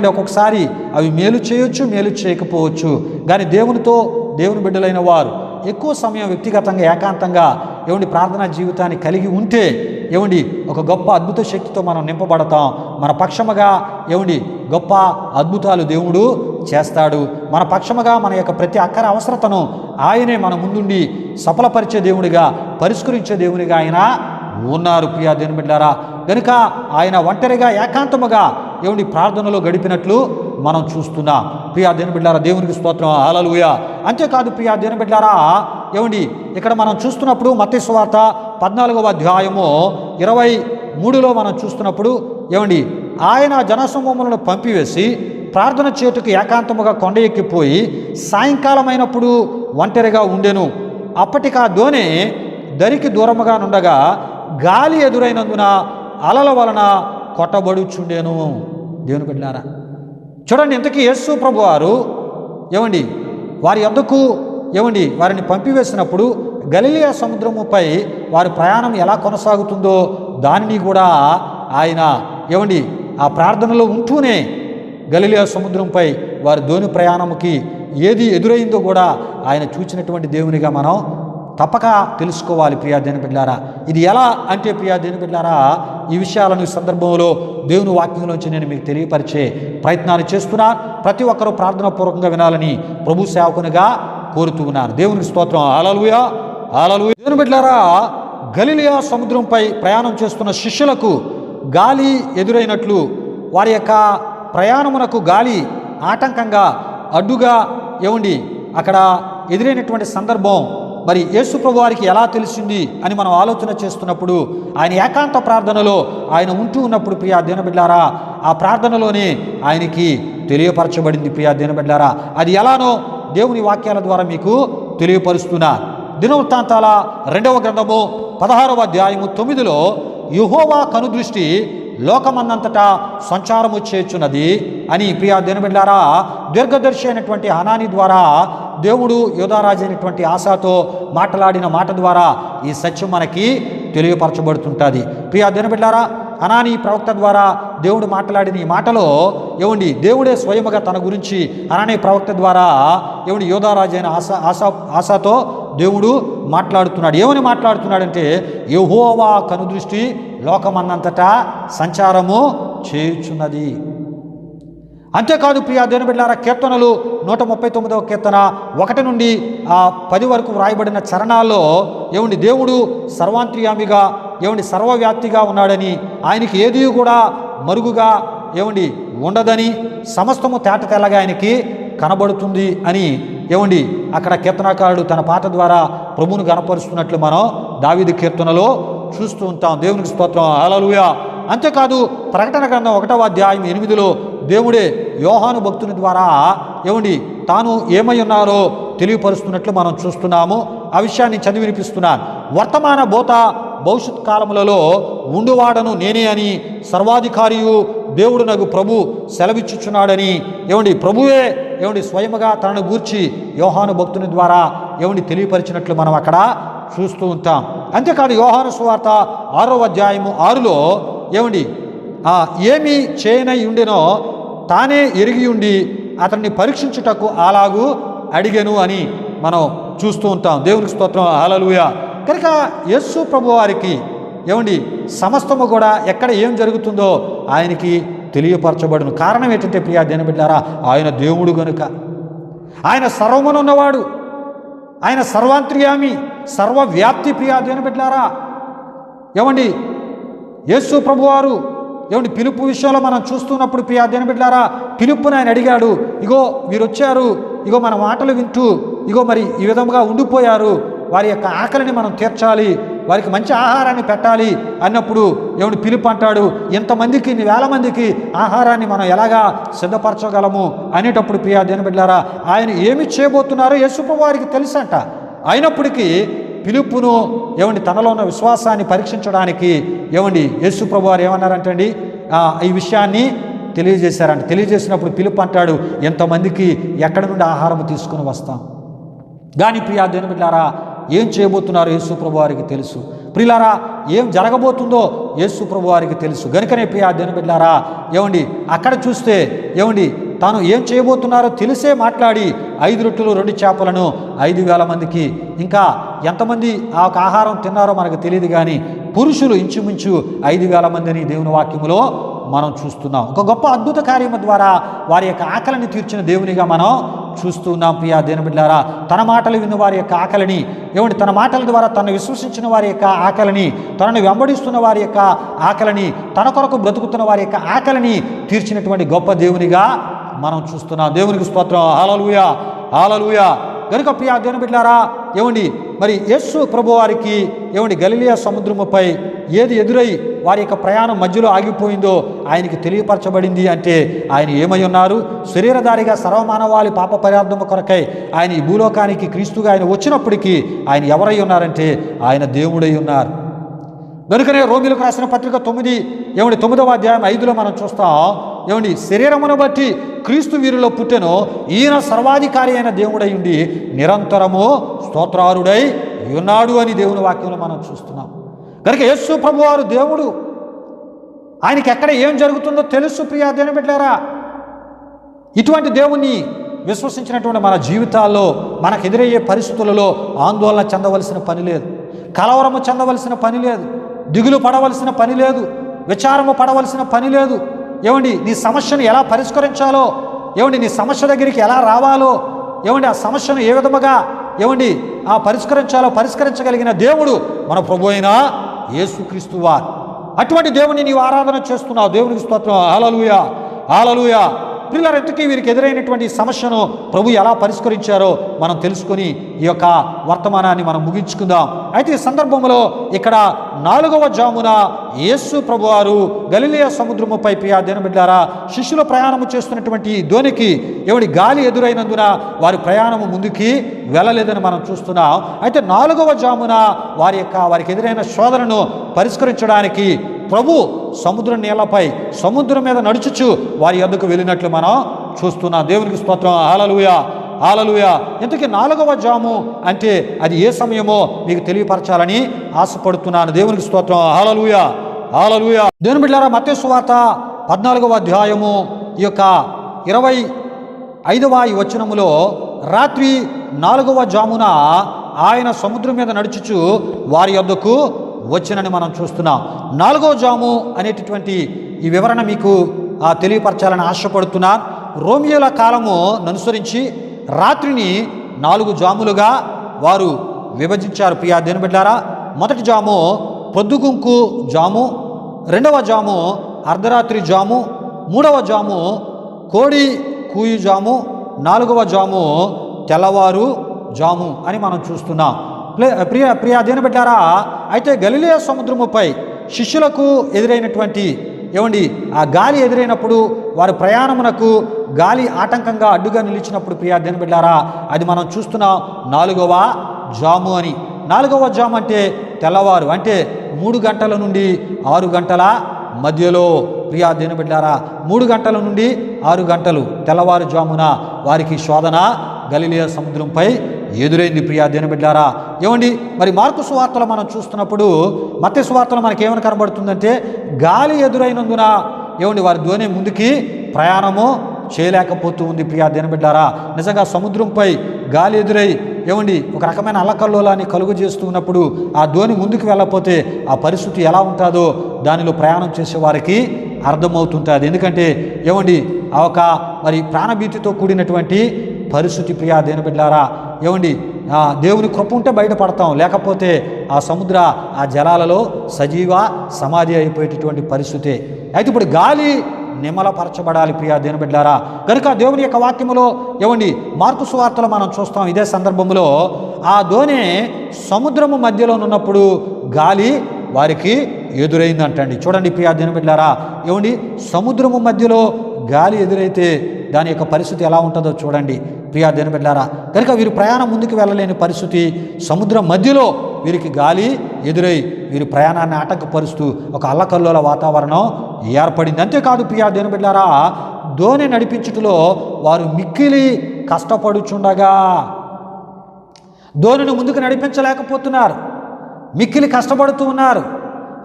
ఒక్కొక్కసారి అవి మేలు చేయొచ్చు, మేలు చేయకపోవచ్చు. కానీ దేవుని బిడ్డలైన వారు ఎక్కువ సమయం వ్యక్తిగతంగా ఏకాంతంగా ప్రార్థనా జీవితాన్ని కలిగి ఉంటే ఒక గొప్ప అద్భుత శక్తితో మనం నింపబడతాం. మన పక్షముగా గొప్ప అద్భుతాలు దేవుడు చేస్తాడు. మన పక్షముగా మన యొక్క ప్రతి అక్కర అవసరతను ఆయనే మన ముందుండి సఫలపరిచే దేవుడిగా, పరిష్కరించే దేవునిగా ఆయన ఉన్నారు ప్రియ దేవుని బిడ్డలారా. కనుక ఆయన ఒంటరిగా ఏకాంతముగా ప్రార్థనలో గడిపినట్లు మనం చూస్తున్నాం. ప్రియ దేవుని బిడ్డలారా, దేవునికి స్తోత్రం. హల్లెలూయా. అంతేకాదు ప్రియ దేవుని బిడ్డలారా, ఇక్కడ మనం చూస్తున్నప్పుడు మత్తయి సువార్త 14వ అధ్యాయము 23లో మనం చూస్తున్నప్పుడు ఆయన జనసమూహములను పంపివేసి ప్రార్థన చేటుకు ఏకాంతముగా కొండ ఎక్కిపోయి సాయంకాలమైనప్పుడు ఒంటరిగా ఉండెను. అప్పటికా దోణి దరికి దూరముగా నుండగా గాలి ఎదురైనందున అలల వలన కొట్టబడుచుండెను. దేవుని బిడ్డలారా చూడండి, ఇంతకీ యేసు ప్రభువారు వారి యొద్దకు వారిని పంపివేసినప్పుడు గలిలయ సముద్రముపై వారి ప్రయాణం ఎలా కొనసాగుతుందో దానిని కూడా ఆయన ఆ ప్రార్థనలో ఉంటూనే గలిలయ సముద్రంపై వారి ధోని ప్రయాణముకి ఏది ఎదురైందో కూడా ఆయన చూచినటువంటి దేవునిగా మనం తప్పక తెలుసుకోవాలి. ప్రియా దేని బిడ్డలారా, ఇది ఎలా అంటే ప్రియా దేని బిడ్డలారా, ఈ విషయాలను ఈ సందర్భంలో దేవుని వాక్యంలోంచి నేను మీకు తెలియపరిచే ప్రయత్నాన్ని చేస్తున్నా. ప్రతి ఒక్కరూ ప్రార్థనాపూర్వకంగా వినాలని ప్రభు సేవకునిగా కోరుతూ ఉన్నారు. దేవునికి స్తోత్రం. హల్లెలూయా, హల్లెలూయా. దేవుని బిడ్డలారా, గలిలయ సముద్రంపై ప్రయాణం చేస్తున్న శిష్యులకు గాలి ఎదురైనట్లు వారి యొక్క ప్రయాణమునకు గాలి ఆటంకంగా అడ్డుగా అక్కడ ఎదురైనటువంటి సందర్భం మరి యేసు ప్రభు వారికి ఎలా తెలిసింది అని మనం ఆలోచన చేస్తున్నప్పుడు ఆయన ఏకాంత ప్రార్థనలో ఆయన ఉంటూ ఉన్నప్పుడు ప్రియా దేవుని బిడ్డలారా, ఆ ప్రార్థనలోనే ఆయనకి తెలియపరచబడింది. ప్రియా దేవుని బిడ్డలారా, అది ఎలానో దేవుని వాక్యాల ద్వారా మీకు తెలియపరుస్తున్నా. దినవృత్తాంతాల 2వ గ్రంథము 16వ అధ్యాయము 9లో యెహోవా కనుదృష్టి లోకమందంతటా సంచారము చేయుచున్నది అని ప్రియా దేవుని బిడ్డలారా, దీర్ఘదర్శి అయినటువంటి హనానీ ద్వారా దేవుడు యోధారాజు అయినటువంటి ఆశాతో మాట్లాడిన మాట ద్వారా ఈ సత్యం మనకి తెలియపరచబడుతుంటుంది. ప్రియా దేవుని బిడ్డలారా, హనానీ ప్రవక్త ద్వారా దేవుడు మాట్లాడిన ఈ మాటలో దేవుడే స్వయముగా తన గురించి హనానీ ప్రవక్త ద్వారా యోధారాజు అయిన ఆశాతో దేవుడు మాట్లాడుతున్నాడు. ఏమని మాట్లాడుతున్నాడంటే, యెహోవా కనుదృష్టి లోకమన్నంతటా సంచారము చేయుచున్నది. అంతేకాదు ప్రియా దేవుని బిడ్డలారా, కీర్తనలు 139వ కీర్తన 1 నుండి 10 వరకు వ్రాయబడిన చరణాల్లో దేవుడు సర్వాంతర్యామిగా సర్వవ్యాప్తిగా ఉన్నాడని, ఆయనకి ఏది కూడా మరుగుగా ఉండదని, సమస్తము తేట తెల్లగా ఆయనకి కనబడుతుంది అని అక్కడ కీర్తనాకారుడు తన పాట ద్వారా ప్రభువును గణపరుస్తున్నట్లు మనం దావీదు కీర్తనలో చూస్తూ ఉంటాం. దేవునికి స్తోత్రం. హల్లెలూయా. అంతేకాదు ప్రకటన గ్రంథం 1వ అధ్యాయం 8లో దేవుడే యోహాను భక్తుని ద్వారా తాను ఏమై ఉన్నారో తెలియపరుస్తున్నట్లు మనం చూస్తున్నాము. ఆ విషయాన్ని చదివి వినిపిస్తున్నాను. వర్తమాన భూత భవిష్యత్ కాలములలో ఉండువాడను నేనే అని సర్వాధికారియు దేవుడు నాకు ప్రభు సెలవిచ్చుచున్నాడని ప్రభువే స్వయముగా తనను గూర్చి యోహాను భక్తుని ద్వారా తెలియపరిచినట్లు మనం అక్కడ చూస్తూ ఉంటాం. అంతేకాదు యోహాను సువార్త 6వ అధ్యాయము 6లో ఏమి చేయనై ఉండెనో తానే ఎరిగి ఉండి అతన్ని పరీక్షించుటకు అలాగూ అడిగెను అని మనం చూస్తూ ఉంటాం. దేవునికి స్తోత్రం. హల్లెలూయా. కనుక యేసు ప్రభు వారికి సమస్తము కూడా ఎక్కడ ఏం జరుగుతుందో ఆయనకి తెలియపరచబడును. కారణం ఏంటంటే ప్రియా దేవుని బిడ్డలారా, ఆయన దేవుడు గనుక, ఆయన సర్వమునున్నవాడు, ఆయన సర్వాంతర్యామి, సర్వవ్యాప్తి. ప్రియా దేవుని బిడ్డలారా, యేసు ప్రభువారు పిలుపు విషయంలో మనం చూస్తున్నప్పుడు ప్రియా దేవుని బిడ్డలారా, పిలుపుని ఆయన అడిగాడు. ఇగో వీరు వచ్చారు, ఇగో మన మాటలు వింటూ మరి ఈ విధంగా ఉండిపోయారు, వారి యొక్క ఆకలిని మనం తీర్చాలి, వారికి మంచి ఆహారాన్ని పెట్టాలి అన్నప్పుడు పిలుపు అంటాడు, ఇంతమందికి 1,000 మందికి ఆహారాన్ని మనం ఎలాగా సిద్ధపరచగలము అనేటప్పుడు ప్రియా దేవుని బిడ్డలారా, ఆయన ఏమి చేయబోతున్నారో యేసు ప్రభు వారికి తెలుసంట. అయినప్పటికీ పిలుపును తనలో ఉన్న విశ్వాసాన్ని పరీక్షించడానికి యేసు ప్రభు వారు ఏమన్నారంటండి, ఈ విషయాన్ని తెలియజేశారంట. తెలియజేసినప్పుడు పిలుపు అంటాడు, ఎంతమందికి ఎక్కడి నుండి ఆహారం తీసుకుని వస్తాం. కానీ ప్రియా దేవుని బిడ్డలారా, ఏం చేయబోతున్నారో యేసు ప్రభు వారికి తెలుసు. ప్రియులారా, ఏం జరగబోతుందో యేసు ప్రభు వారికి తెలుసు. గనుకనే ప్రియా దేవుని బిడ్డలారా, అక్కడ చూస్తే తాను ఏం చేయబోతున్నారో తెలిసే మాట్లాడి 5 రొట్టెలు 2 చేపలను 5,000 మందికి, ఇంకా ఎంతమంది ఆ ఆహారం తిన్నారో మనకు తెలియదు కానీ పురుషులు ఇంచుమించు 5,000 మందిని దేవుని వాక్యములో మనం చూస్తున్నాం. ఒక గొప్ప అద్భుత కార్యము ద్వారా వారి యొక్క ఆకలిని తీర్చిన దేవునిగా మనం చూస్తున్నాం. ప్రియా దేవుని బిడ్డలారా, తన మాటలు విన్న వారి యొక్క ఆకలిని, తన మాటల ద్వారా తనను విశ్వసించిన వారి యొక్క ఆకలిని, తనను వెంబడిస్తున్న వారి యొక్క ఆకలిని, తన కొరకు బ్రతుకుతున్న వారి యొక్క ఆకలిని తీర్చినటువంటి గొప్ప దేవునిగా మనం చూస్తున్నాం. దేవునికి స్తోత్రం. హల్లెలూయా, హల్లెలూయా. కనుక ప్రియా దేవుని బిడ్డలారా, మరి యేసు ప్రభు వారికి గలిలయ సముద్రముపై ఏది ఎదురై వారి యొక్క ప్రయాణం మధ్యలో ఆగిపోయిందో ఆయనకి తెలియపరచబడింది. అంటే ఆయన ఏమై ఉన్నారు? శరీరధారిగా సర్వమానవాళి పాప పరిహార్థము కొరకై ఆయన ఈ భూలోకానికి క్రీస్తుగా ఆయన వచ్చినప్పటికీ ఆయన ఎవరై ఉన్నారంటే ఆయన దేవుడై ఉన్నారు. కనుకనే రోమీయులకు రాసిన పత్రిక ఏమండి 9వ అధ్యాయం 5లో మనం చూస్తాం, ఏమండి శరీరమును బట్టి క్రీస్తు వీరిలో పుట్టెను, ఈయన సర్వాధికారి అయిన దేవుడై ఉండి నిరంతరము స్తోత్రారుడై ఉన్నాడు అని దేవుని వాక్యంలో మనం చూస్తున్నాం. కనుక యేసు ప్రభువారు దేవుడు, ఆయనకి ఎక్కడ ఏం జరుగుతుందో తెలుసు. ప్రియా దేవుని బిడ్డలారా, ఇటువంటి దేవుణ్ణి విశ్వసించినటువంటి మన జీవితాల్లో మనకు ఎదురయ్యే పరిస్థితులలో ఆందోళన చెందవలసిన పని లేదు, కలవరము చెందవలసిన పని లేదు, దిగులు పడవలసిన పని లేదు, విచారము పడవలసిన పని లేదు. ఏమండి నీ సమస్యను ఎలా పరిష్కరించాలో, ఏమండి నీ సమస్య దగ్గరికి ఎలా రావాలో, ఏమండి ఆ సమస్యను ఏ విధముగా ఏమండి ఆ పరిష్కరించగలిగిన దేవుడు మన ప్రభు అయిన యేసుక్రీస్తు వారు. అటువంటి దేవుని నీవు ఆరాధన చేస్తున్నావు. దేవునికి స్తోత్రం. హల్లెలూయా, హల్లెలూయా. ప్రియులారా, ఇంతకీ వీరికి ఎదురైనటువంటి సమస్యను ప్రభు ఎలా పరిష్కరించారో మనం తెలుసుకొని ఈ యొక్క వర్తమానాన్ని మనం ముగించుకుందాం. అయితే ఈ సందర్భంలో ఇక్కడ 4వ జామున యేసు ప్రభువారు గలిలయ సముద్రముపై, ప్రియా దేవుని బిడ్డలారా, శిష్యులు ప్రయాణము చేస్తున్నటువంటి ధోనికి ఏమిటి గాలి ఎదురైనందున వారి ప్రయాణము ముందుకి వెళ్ళలేదని మనం చూస్తున్నాం. అయితే 4వ జామున వారికి ఎదురైన శోధనను పరిష్కరించడానికి ప్రభు సముద్ర నీళ్లపై, సముద్రం మీద నడుచుచు వారి యొద్దకు వెళ్ళినట్లు మనం చూస్తున్నాం. దేవునికి స్తోత్రం. హల్లెలూయా, హల్లెలూయా. ఇంతకీ 4వ జాము అంటే అది ఏ సమయమో మీకు తెలియపరచాలని ఆశపడుతున్నాను. దేవునికి స్తోత్రం. హల్లెలూయా, హల్లెలూయా. దేవుని బిడ్డలారా, మత్తయి సువార్త 14వ అధ్యాయము ఈ యొక్క 25వ వచనములో రాత్రి 4వ జామున ఆయన సముద్రం మీద నడుచుచు వారి యొద్దకు వచ్చినని మనం చూస్తున్నాం. 4వ జాము అనేటటువంటి ఈ వివరణ మీకు తెలియపరచాలని ఆశపడుతున్నాను. రోమియోల కాలము అనుసరించి రాత్రిని 4 జాములుగా వారు విభజించారు. ప్రియా దేవుని బిడ్డలారా, మొదటి జాము పొద్దుగుంకు జాము, 2వ జాము అర్ధరాత్రి జాము, 3వ జాము కోడి కూయు జాము, 4వ జాము తెల్లవారు జాము అని మనం చూస్తున్నాం. ప్రియా దేవుని బిడ్డలారా, అయితే గలిలయ సముద్రముపై శిష్యులకు ఎదురైనటువంటి ఏమండి ఆ గాలి ఎదురైనప్పుడు, వారి ప్రయాణమునకు గాలి ఆటంకంగా అడ్డుగా నిలిచినప్పుడు, ప్రియా దేవుని బిడ్డలారా, అది మనం చూస్తున్నాం 4వ జాము అని. 4వ జాము అంటే తెల్లవారు, అంటే 3 గంటల నుండి 6 గంటల మధ్యలో. ప్రియా దేవుని బిడ్డలారా, 3 గంటల నుండి 6 గంటలు తెల్లవారు జామున వారికి శోధన గలిలయ సముద్రంపై ఎదురైంది. ప్రియా దేవుని బిడ్డలారా, ఏమండి మరి మార్కు సువార్తలో మనం చూస్తున్నప్పుడు, మత్తయి సువార్తలో మనకి ఏమని కనబడుతుందంటే గాలి ఎదురైనందున ఏమండి వారి ధోని ముందుకి ప్రయాణము చేయలేకపోతూ ఉంది. ప్రియా దేవుని బిడ్డలారా, నిజంగా సముద్రంపై గాలి ఎదురై ఏమండి ఒక రకమైన అల్లకల్లోలాన్ని కలుగు చేస్తూ ఉన్నప్పుడు ఆ ధోని ముందుకు వెళ్ళకపోతే ఆ పరిస్థితి ఎలా ఉంటుందో దానిలో ప్రయాణం చేసే వారికి అర్థమవుతుంటుంది. ఎందుకంటే ఏమండి ఆ ఒక మరి ప్రాణభీతితో కూడినటువంటి పరిస్థితి. ప్రియా దేవుని బిడ్డలారా, ఏమండి దేవుని కృప ఉంటే బయటపడతాం, లేకపోతే ఆ సముద్ర ఆ జలాలలో సజీవ సమాధి అయిపోయేటటువంటి పరిస్థితే. అయితే ఇప్పుడు గాలి నిమ్మలపరచబడాలి. ప్రియా దేవుని బిడ్డలారా, కనుక దేవుని యొక్క వాక్యములో ఏమండి మార్కు సువార్తలో మనం చూస్తాం. ఇదే సందర్భంలో ఆ ధోని సముద్రము మధ్యలో ఉన్నప్పుడు గాలి వారికి ఎదురైందంటండి. చూడండి ప్రియా దేవుని బిడ్డలారా, ఏమండి సముద్రము మధ్యలో గాలి ఎదురైతే దాని యొక్క పరిస్థితి ఎలా ఉంటుందో చూడండి ప్రియా దేవుని బిడ్డలారా. కనుక వీరు ప్రయాణం ముందుకు వెళ్ళలేని పరిస్థితి, సముద్రం మధ్యలో వీరికి గాలి ఎదురై వీరి ప్రయాణాన్ని ఆటంకపరుస్తూ ఒక అల్లకల్లోల వాతావరణం ఏర్పడింది. అంతేకాదు ప్రియా దేవుని బిడ్డలారా, ధోని నడిపించుటలో వారు మిక్కిలి కష్టపడుచుండగా ధోనిని ముందుకు నడిపించలేకపోతున్నారు, మిక్కిలి కష్టపడుతూ ఉన్నారు.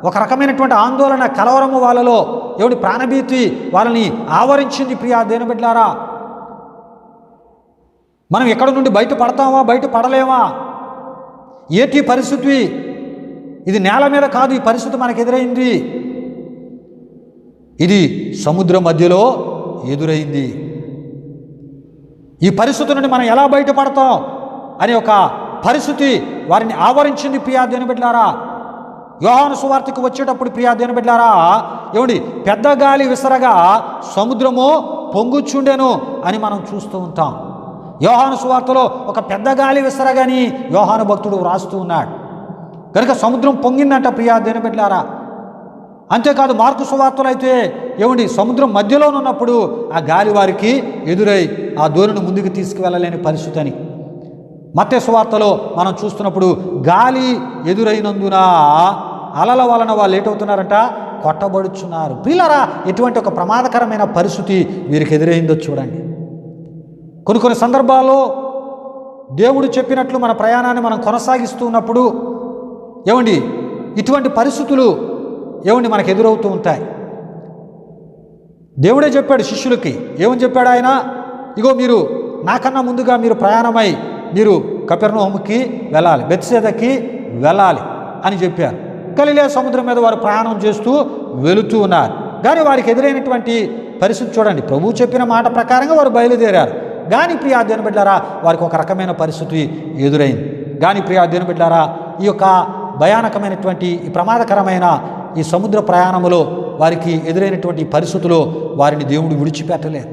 ఒక రకమైనటువంటి ఆందోళన, కలవరము వాళ్ళలో, ఎవడి ప్రాణభీతి వాళ్ళని ఆవరించింది. ప్రియా దేవుని బిడ్డలారా, మనం ఎక్కడి నుండి బయటపడతామా, బయటపడలేమా? ఏటి పరిస్థితి ఇది? నేల మీద కాదు ఈ పరిస్థితి మనకు ఎదురైంది, ఇది సముద్రం మధ్యలో ఎదురైంది. ఈ పరిస్థితి నుండి మనం ఎలా బయటపడతాం అనే ఒక పరిస్థితి వారిని ఆవరించింది. ప్రియా దేవుని బిడ్డలారా, యోహాను సువార్తకు వచ్చేటప్పుడు ప్రియా దేవుని బిడ్డలారా, ఏమండి పెద్ద గాలి విసరగా సముద్రము పొంగుచుండెను అని మనం చూస్తూ ఉంటాం. యోహాను సువార్తలో ఒక పెద్ద గాలి విసరగాని యోహాను భక్తుడు వ్రాస్తూ ఉన్నాడు. కనుక సముద్రం పొంగిందంట ప్రియా దేవుని బిడ్డలారా. అంతేకాదు మార్కు సువార్తలో అయితే ఏమండి సముద్రం మధ్యలో ఉన్నప్పుడు ఆ గాలి వారికి ఎదురై ఆ ధోనిని ముందుకు తీసుకువెళ్ళలేని పరిస్థితి అని. మత్తయి సువార్తలో మనం చూస్తున్నప్పుడు గాలి ఎదురైనందున అలల వలన వాళ్ళు ఏటవుతున్నారంట, కొట్టబడుచున్నారు. ప్రియులారా, ఎటువంటి ఒక ప్రమాదకరమైన పరిస్థితి వీరికి ఎదురైందో చూడండి. కొన్ని సందర్భాల్లో దేవుడు చెప్పినట్లు మన ప్రయాణాన్ని మనం కొనసాగిస్తూ ఉన్నప్పుడు ఇటువంటి పరిస్థితులు మనకు ఎదురవుతూ ఉంటాయి. దేవుడే చెప్పాడు శిష్యులకి. ఏమని చెప్పాడు ఆయన? ఇగో మీరు నాకన్నా ముందుగా మీరు ప్రయాణమై మీరు కపెర్నహూముకి వెళ్ళాలి, బెత్సెదాకి వెళ్ళాలి అని చెప్పారు. గలిలయ సముద్రం మీద వారు ప్రయాణం చేస్తూ వెళుతూ ఉన్నారు. కానీ వారికి ఎదురైనటువంటి పరిస్థితి చూడండి. ప్రభువు చెప్పిన మాట ప్రకారంగా వారు బయలుదేరారు. కానీ ప్రియా దేవుని బిడ్డలారా, వారికి ఒక రకమైన పరిస్థితి ఎదురైంది. కానీ ప్రియా దేవుని బిడ్డలారా, ఈ యొక్క భయానకమైనటువంటి ఈ ప్రమాదకరమైన ఈ సముద్ర ప్రయాణములో వారికి ఎదురైనటువంటి పరిస్థితుల్లో వారిని దేవుడు విడిచిపెట్టలేదు.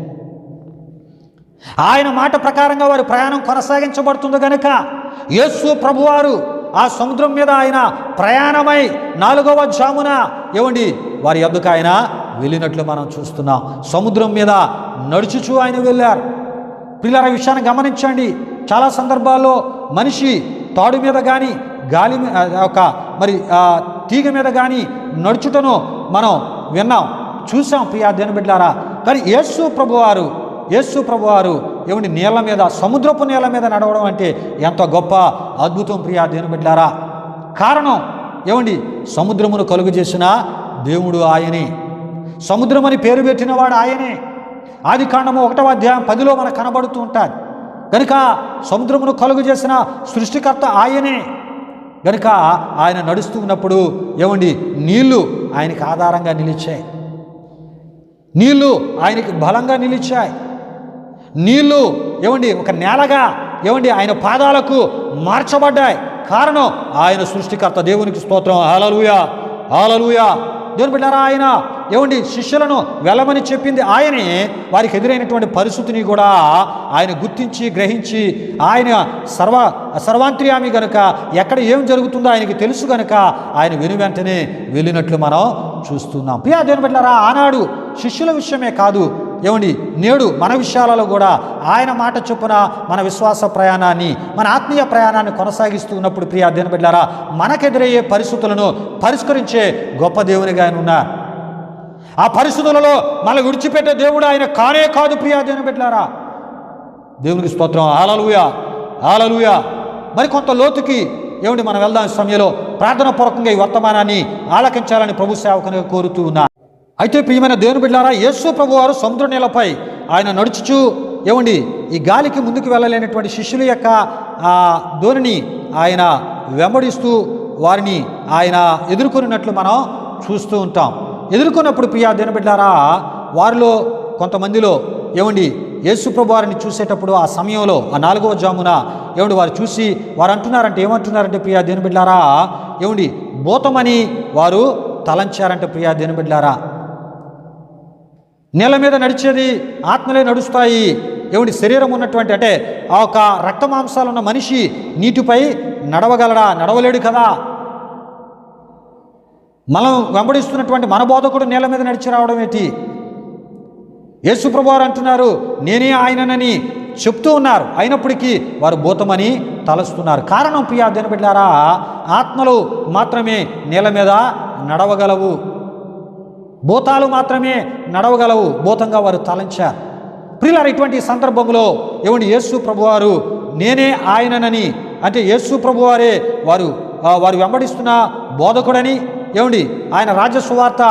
ఆయన మాట ప్రకారంగా వారి ప్రయాణం కొనసాగించబడుతుంది కనుక యేసు ప్రభువారు ఆ సముద్రం మీద ఆయన ప్రయాణమై 4వ జామున వారి యొద్దకు ఆయన వెళ్ళినట్లు మనం చూస్తున్నాం. సముద్రం మీద నడుచుచూ ఆయన వెళ్ళారు. పిల్లల విషయాన్ని గమనించండి. చాలా సందర్భాల్లో మనిషి తాడు మీద కానీ గాలి తీగ మీద కానీ నడుచుటను మనం విన్నాం, చూసాం ప్రియా దేవుని బిడ్డలారా. కానీ యేసు ప్రభువారు నీళ్ళ మీద, సముద్రపు నీళ్ళ మీద నడవడం అంటే ఎంత గొప్ప అద్భుతం ప్రియా దేవుని బిడ్డలారా. కారణం సముద్రమును కలుగు చేసిన దేవుడు ఆయనే. సముద్రమని పేరు పెట్టినవాడు ఆయనే. ఆదికాండము 1వ అధ్యాయం 10లో మనకు కనబడుతూ ఉంటాడు. కనుక సముద్రమును కలుగు చేసిన సృష్టికర్త ఆయనే. కనుక ఆయన నడుస్తూ ఉన్నప్పుడు నీళ్లు ఆయనకి ఆధారంగా నిలిచాయి, నీళ్లు ఆయనకి బలంగా నిలిచాయి. నీళ్లు ఒక నేలగా ఆయన పాదాలకు మార్చబడ్డాయి. కారణం ఆయన సృష్టికర్త. దేవునికి స్తోత్రం. హల్లెలూయా, హల్లెలూయా. దేవుని బిడ్డలారా, ఆయన శిష్యులను వెళ్ళమని చెప్పింది ఆయనే. వారికి ఎదురైనటువంటి పరిస్థితిని కూడా ఆయన గుర్తించి గ్రహించి, ఆయన సర్వాంతర్యామి గనుక ఎక్కడ ఏం జరుగుతుందో ఆయనకి తెలుసు గనుక ఆయన వెనువెంటనే వెళ్ళినట్లు మనం చూస్తున్నాం. ప్రియా దేవుని బిడ్డలారా, ఆనాడు శిష్యుల విషయమే కాదు, నేడు మన విషయాలలో కూడా ఆయన మాట చొప్పున మన విశ్వాస ప్రయాణాన్ని, మన ఆత్మీయ ప్రయాణాన్ని కొనసాగిస్తూ ఉన్నప్పుడు ప్రియా దేవుని బిడ్డలారా, మనకెదురయ్యే పరిస్థితులను పరిష్కరించే గొప్ప దేవునిగా ఆయన ఉన్నారు. ఆ పరిస్థితులలో మన విడిచిపెట్టే దేవుడు ఆయన కానే కాదు ప్రియా దేవుని బిడ్డలారా. దేవునికి స్తోత్రం. హల్లెలూయా, హల్లెలూయా. మరి కొంత లోతుకి మనం వెళ్దాం. సమయంలో ప్రార్థన పూర్వకంగా ఈ వర్తమానాన్ని ఆలకించాలని ప్రభు సేవకునిగా కోరుతూ ఉన్నారు. అయితే ప్రియమైన దేవుని బిడ్డలారా, యేసు ప్రభువారు సముద్ర నీళ్ళపై ఆయన నడుచుచూ ఈ గాలికి ముందుకు వెళ్ళలేనటువంటి శిష్యుల యొక్క ధోరణిని ఆయన వెంబడిస్తూ వారిని ఆయన ఎదుర్కొన్నట్లు మనం చూస్తూ ఉంటాం. ఎదుర్కొన్నప్పుడు ప్రియా దేవుని బిడ్డలారా, వారిలో కొంతమందిలో యేసు ప్రభువారిని చూసేటప్పుడు ఆ సమయంలో ఆ 4వ జామున వారు చూసి వారు ఏమంటున్నారంటే ప్రియా దేవుని బిడ్డలారా, భూతమని వారు తలంచారంటే ప్రియా దేవుని బిడ్డలారా. నేల మీద నడిచేది ఆత్మలే నడుస్తాయి. శరీరం ఉన్నటువంటి అంటే ఆ ఒక రక్త మాంసాలు ఉన్న మనిషి నీటిపై నడవగలడా? నడవలేడు కదా. మనం వెంబడిస్తున్నటువంటి మన బోధకుడు నేల మీద నడిచి రావడం ఏంటి? యేసు ప్రభువారు అంటున్నారు నేనే ఆయననని చెప్తూ ఉన్నారు. అయినప్పటికీ వారు భూతమని తలస్తున్నారు. కారణం ప్రియా దేవుని బిడ్డలారా, ఆత్మలు మాత్రమే నేల మీద నడవగలవు, భూతాలు మాత్రమే నడవగలవు. భూతంగా వారు తలంచారు. ప్రియులారా, ఇటువంటి సందర్భంలో యేసు ప్రభువారు నేనే ఆయననని అంటే యేసు ప్రభువారే వారు వెంబడిస్తున్న బోధకుడని, ఆయన రాజ్య సువార్త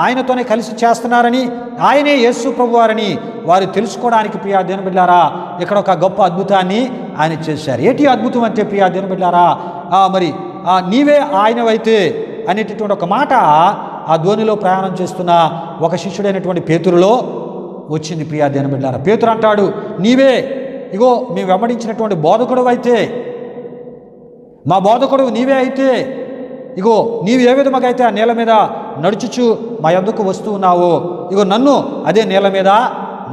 ఆయనతోనే కలిసి చేస్తున్నారని, ఆయనే యేసు ప్రభువారని వారు తెలుసుకోవడానికి ప్రియా దేవుని బిడ్డలారా ఇక్కడ ఒక గొప్ప అద్భుతాన్ని ఆయన చేశారు. ఏంటి అద్భుతం అంటే ప్రియా దేవుని బిడ్డలారా, మరి నీవే ఆయనవైతే అనేటటువంటి ఒక మాట ఆ ధోనిలో ప్రయాణం చేస్తున్న ఒక శిష్యుడైనటువంటి పేతురులో వచ్చింది. ప్రియా దేవుని బిడ్డలారా, పేతురు అంటాడు నీవే, ఇగో మేము వెంబడించినటువంటి బోధకుడు అయితే, మా బోధకుడు నీవే అయితే, ఇగో నీవు ఏ విధముగా అయితే ఆ నేల మీద నడుచుచు మా యొద్దకు వస్తూ ఉన్నావో, ఇగో నన్ను అదే నేల మీద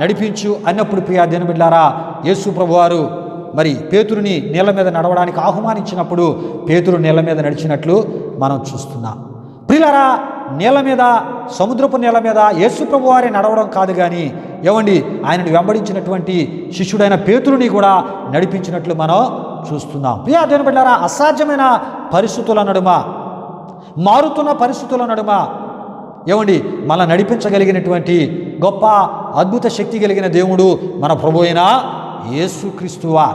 నడిపించు అన్నప్పుడు ప్రియా దేవుని బిడ్డలారా, యేసు ప్రభువారు మరి పేతురుని నేల మీద నడవడానికి ఆహ్వానించినప్పుడు పేతురు నేల మీద నడిచినట్లు మనం చూస్తున్నాం. ప్రియులారా, నేల మీద, సముద్రపు నేల మీద యేసు ప్రభువారే నడవడం కాదు కానీ ఆయనని వెంబడించినటువంటి శిష్యుడైన పేతురుని కూడా నడిపించినట్లు మనం చూస్తున్నాం. ప్రియా దేవుని బిడ్డలారా, అసాధ్యమైన పరిస్థితుల నడుమ, మారుతున్న పరిస్థితుల నడుమ ఏమండి మన నడిపించగలిగినటువంటి గొప్ప అద్భుత శక్తి కలిగిన దేవుడు మన ప్రభు అయిన యేసుక్రీస్తువా.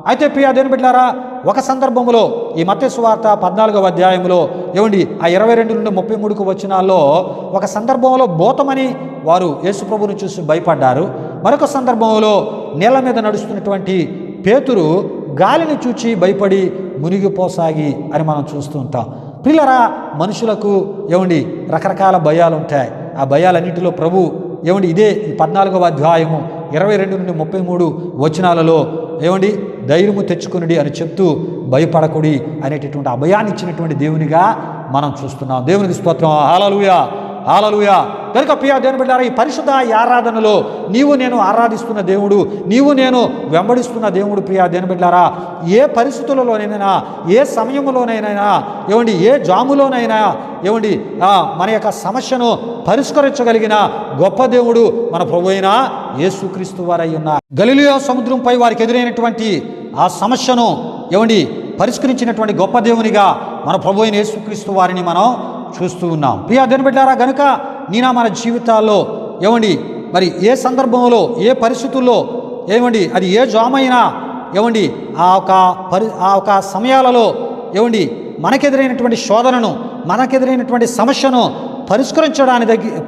అయితే ప్రియ దేవుని బిడ్డలారా, ఒక సందర్భంలో ఈ మత్తయి సువార్త 14వ అధ్యాయంలో ఏమండి ఆ 22 నుండి 33 వచనాల్లో ఒక సందర్భంలో భూతమని వారు యేసు ప్రభువును చూసి భయపడ్డారు. మరొక సందర్భంలో నేల మీద నడుస్తున్నటువంటి పేతురు గాలిని చూచి భయపడి మునిగిపోసాగి అని మనం చూస్తూ ఉంటాం. పిల్లరా, మనుషులకు ఏమండి రకరకాల భయాలు ఉంటాయి. ఆ భయాలన్నింటిలో ప్రభు ఏమండి ఇదే ఈ 14వ అధ్యాయము 22 నుండి 33 వచనాలలో ఏమండి ధైర్యము తెచ్చుకునుడి అని చెప్తూ భయపడకుడి అనేటటువంటి అభయాన్ని ఇచ్చినటువంటి దేవునిగా మనం చూస్తున్నాం. దేవునికి స్తోత్రం. హల్లెలూయా, హల్లెలూయా. కనుక ప్రియ దేవుని బిడ్డలారా, ఈ పరిశుద్ధ ఆరాధనలో నీవు నేను ఆరాధిస్తున్న దేవుడు, నీవు నేను వెంబడిస్తున్న దేవుడు. ప్రియ దేవుని బిడ్డలారా, ఏ పరిస్థితులలోనైనా, ఏ సమయంలోనైనా, ఏమండి ఏ జాములోనైనా ఏమండి మన యొక్క సమస్యను పరిష్కరించగలిగిన గొప్ప దేవుడు మన ప్రభు అయిన యేసుక్రీస్తు వారై ఉన్నారు. గలిలయ సముద్రంపై వారికి ఎదురైనటువంటి ఆ సమస్యను ఏమండి పరిష్కరించినటువంటి గొప్ప దేవునిగా మన ప్రభు అయిన యేసుక్రీస్తు వారిని మనం చూస్తూ ఉన్నాం. ప్రియ దేవుని బిడ్డలారా, గనుక నీనా మన జీవితాల్లో ఏమండి మరి ఏ సందర్భంలో ఏ పరిస్థితుల్లో ఏమండి అది ఏ జామైనా ఏమండి ఆ ఒక సమయాలలో ఏమండి మనకెదురైనటువంటి శోధనను, మనకెదురైనటువంటి సమస్యను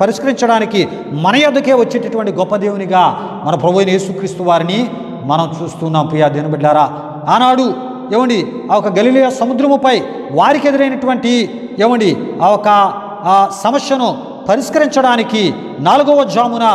పరిష్కరించడానికి మన యొద్దకే వచ్చేటటువంటి గొప్ప దేవునిగా మన ప్రభువైన యేసుక్రీస్తు వారిని మనం చూస్తున్నాం. ప్రియ దేవుని బిడ్డలారా, ఆనాడు ఏమండి ఆ ఒక గలిలయ సముద్రముపై వారికి ఎదురైనటువంటి ఏమండి ఆ సమస్యను పరిష్కరించడానికి 4వ జామున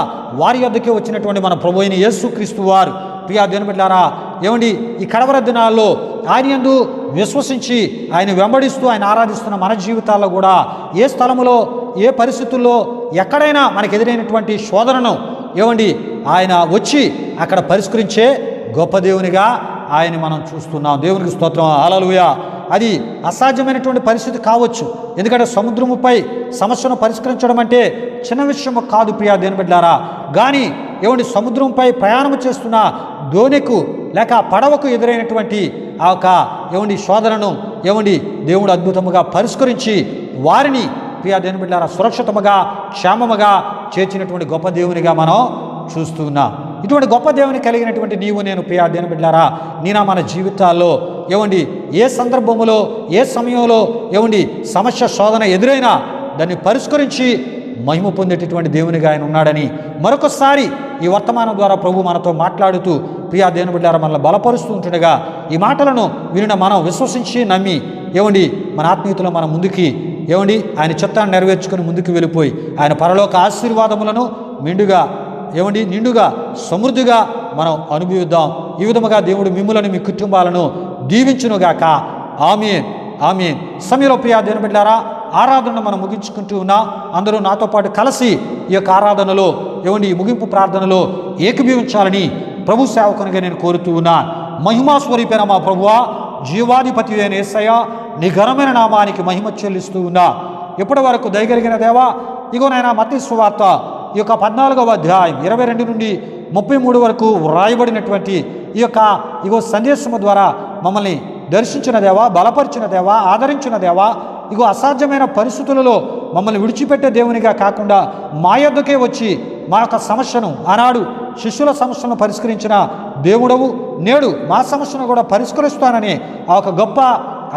వారి యొద్దకే వచ్చినటువంటి మన ప్రభువైన యేసుక్రీస్తు వారు. ప్రియ దేవుని బిడ్డలారా, ఏమండి ఈ కడవర దినాల్లో ఆయన యందు విశ్వసించి ఆయన వెంబడిస్తూ ఆయన ఆరాధిస్తున్న మన జీవితాల్లో కూడా ఏ స్థలములో ఏ పరిస్థితుల్లో ఎక్కడైనా మనకు ఎదురైనటువంటి శోధనను ఏమండి ఆయన వచ్చి అక్కడ పరిష్కరించే గొప్ప దేవునిగా ఆయన్ని మనం చూస్తున్నాం. దేవునికి స్తోత్రం. హల్లెలూయా. అది అసాధ్యమైనటువంటి పరిస్థితి కావచ్చు, ఎందుకంటే సముద్రముపై సమస్యను పరిష్కరించడం అంటే చిన్న విషయం కాదు ప్రియ దేవుని బిడ్డలారా. కానీ ఏమండి సముద్రంపై ప్రయాణం చేస్తున్న దోణికు లేక పడవకు ఎదురైనటువంటి ఆ యొక్క ఏమండి శోధనను ఏమండి దేవుడు అద్భుతముగా పరిష్కరించి వారిని ప్రియ దేవుని బిడ్డలారా సురక్షితముగా క్షేమముగా చేర్చినటువంటి గొప్ప దేవునిగా మనం చూస్తూ ఉన్నాం. ఇటువంటి గొప్ప దేవుని కలిగినటువంటి నీవు నేను ప్రియ దేవుని బిడ్డలారా, నీనా మన జీవితాల్లో ఏమండి ఏ సందర్భములో ఏ సమయంలో ఏమండి సమస్య శోధన ఎదురైనా దాన్ని పరిష్కరించి మహిమ పొందేటటువంటి దేవునిగా ఆయన ఉన్నాడని మరొకసారి ఈ వర్తమానం ద్వారా ప్రభు మనతో మాట్లాడుతూ ప్రియా దేవుని బిడ్డలారా మనల్ని బలపరుస్తూ ఉంటుండగా ఈ మాటలను వినిన మనం విశ్వసించి నమ్మి ఏమండి మన ఆత్మీయతలో మనం ముందుకి ఏమండి ఆయన చిత్తాన్ని నెరవేర్చుకుని ముందుకు వెళ్ళిపోయి ఆయన పరలోక ఆశీర్వాదములను నిండుగా సమృద్ధిగా మనం అనుభవిద్దాం. ఈ విధముగా దేవుడు మిమ్ములను మీ కుటుంబాలను దీవించునుగాక. ఆమేన్, ఆమేన్. సమయంలో ప్రియా దేవుని బిడ్డలారా ఆరాధనను మనం ముగించుకుంటూ ఉన్నాం. అందరూ నాతో పాటు కలిసి ఈ యొక్క ఆరాధనలో ఏమండి ముగింపు ప్రార్థనలో ఏకీభవించాలని ప్రభు సేవకునిగా నేను కోరుతూ ఉన్నాను. మహిమా స్వరూపైన మా ప్రభువా, జీవాధిపతి అయిన యేసయ్య, నీ ఘనమైన నామానికి మహిమ చెల్లిస్తూ ఉన్నా. ఇప్పటి వరకు దయగలిగిన దేవా, ఇగోనైనా మత్తయి సువార్త ఈ యొక్క 14వ అధ్యాయం 22 నుండి 33 వరకు వ్రాయబడినటువంటి ఈ యొక్క సందేశము ద్వారా మమ్మల్ని దర్శించిన దేవా, బలపరిచిన దేవా, ఆదరించిన దేవా, అసాధ్యమైన పరిస్థితులలో మమ్మల్ని విడిచిపెట్టే దేవునిగా కాకుండా మా యొద్దకే వచ్చి మా యొక్క సమస్యను ఆనాడు శిష్యుల సమస్యను పరిష్కరించిన దేవుడవు, నేడు మా సమస్యను కూడా పరిష్కరిస్తానని ఆ ఒక గొప్ప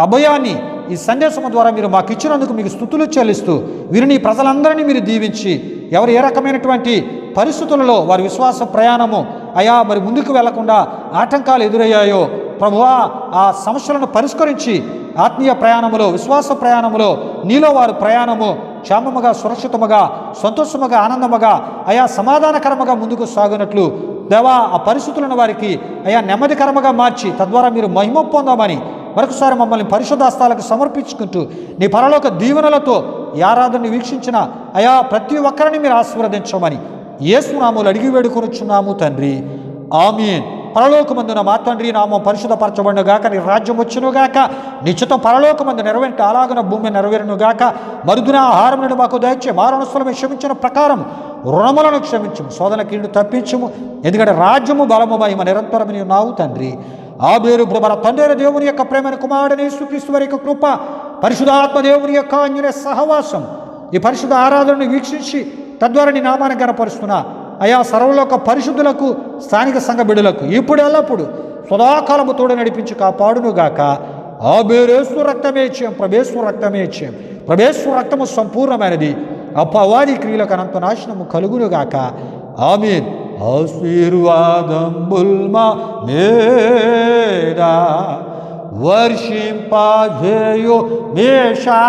అభయాన్ని ఈ సందేశం ద్వారా మీరు మాకు ఇచ్చినందుకు మీకు స్తుతులు చెల్లిస్తూ వీరిని ప్రజలందరినీ మీరు దీవించి ఎవరు ఏ రకమైనటువంటి పరిస్థితులలో వారి విశ్వాస ప్రయాణము మరి ముందుకు వెళ్లకుండా ఆటంకాలు ఎదురయ్యాయో ప్రభువా, ఆ సమస్యలను పరిష్కరించి ఆత్మీయ ప్రయాణములో విశ్వాస ప్రయాణములో నీలో వారి ప్రయాణము క్షేమముగా సురక్షితముగా సంతోషముగా ఆనందముగా సమాధానకరముగా ముందుకు సాగునట్లు దేవా ఆ పరిస్థితులను వారికి నెమ్మదికరముగా మార్చి తద్వారా మీరు మహిమ పొందామని మరొకసారి మమ్మల్ని పరిశుద్ధాస్తాలకు సమర్పించుకుంటూ నీ పరలోక దీవెనలతో ఈ ఆరాధనని వీక్షించిన ప్రతి ఒక్కరిని మీరు ఆశీర్వదించమని యేసు నామములో అడిగి వేడుకొనుచున్నాము తండ్రి. ఆమేన్. పరలోకమందున మా తండ్రి నామం పరిశుద్ధపరచబడునుగాక, నీ రాజ్యం వచ్చునుగాక, నీ చిత్తం పరలోకమందు నెరవేర్ట అలాగన భూమి నెరవేరునుగాక. మరుదున ఆహారములను మాకు దయచే, మా రుణస్థలమే క్షమించిన ప్రకారం రుణములను క్షమించము, శోధన కీడు తప్పించము, ఎందుకంటే రాజ్యము బలము మహిమ నిరంతరమని ఉన్నావు తండ్రి. ఆ పేరు మన తండ్రి దేవుని యొక్క ప్రేమైన కుమారుడైన యేసుక్రీస్తు వారి యొక్క కృప, పరిశుద్ధాత్మ దేవుని యొక్క అన్యోన్య సహవాసం ఈ పరిశుద్ధ ఆరాధనను వీక్షించి తద్వారా నీ నామాన్ని కనపరుస్తున్నా అయా సర్వలోక పరిశుద్ధులకు స్థానిక సంఘ బిడ్డలకు ఇప్పుడు ఎల్లప్పుడు సదాకాలము తోడు నడిపించి కాపాడునుగాక. ఆబేరేశ్వర రక్తమే ఇచ్చాం, ప్రభేశ్వర రక్తమే ఇచ్చాం. ప్రభేశ్వర రక్తము సంపూర్ణమైనది, అపవాది క్రియలకు అనంత నాశనము కలుగునుగాక. ఆమేన్. ఆశీర్వాదంబుల్మా మేడా వర్షింపజేయు మేషా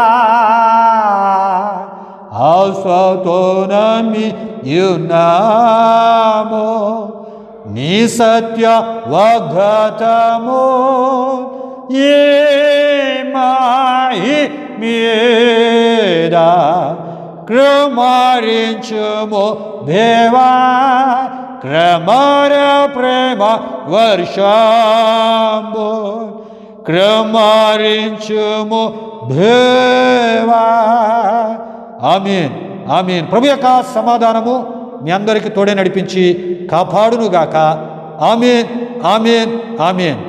ఆసతోనమి యునామో నీ సత్య వాగ్దానము ఏమాయి మీదా కృమరించుము దేవా క్రమర ప్రేమ వర్షంబు కృమరించుము దేవా. ఆమేన్, ఆమేన్. ప్రభు యొక్క సమాధానము మీ అందరికీ తోడే నడిపించి కాపాడునుగాక. ఆమేన్, ఆమేన్, ఆమేన్.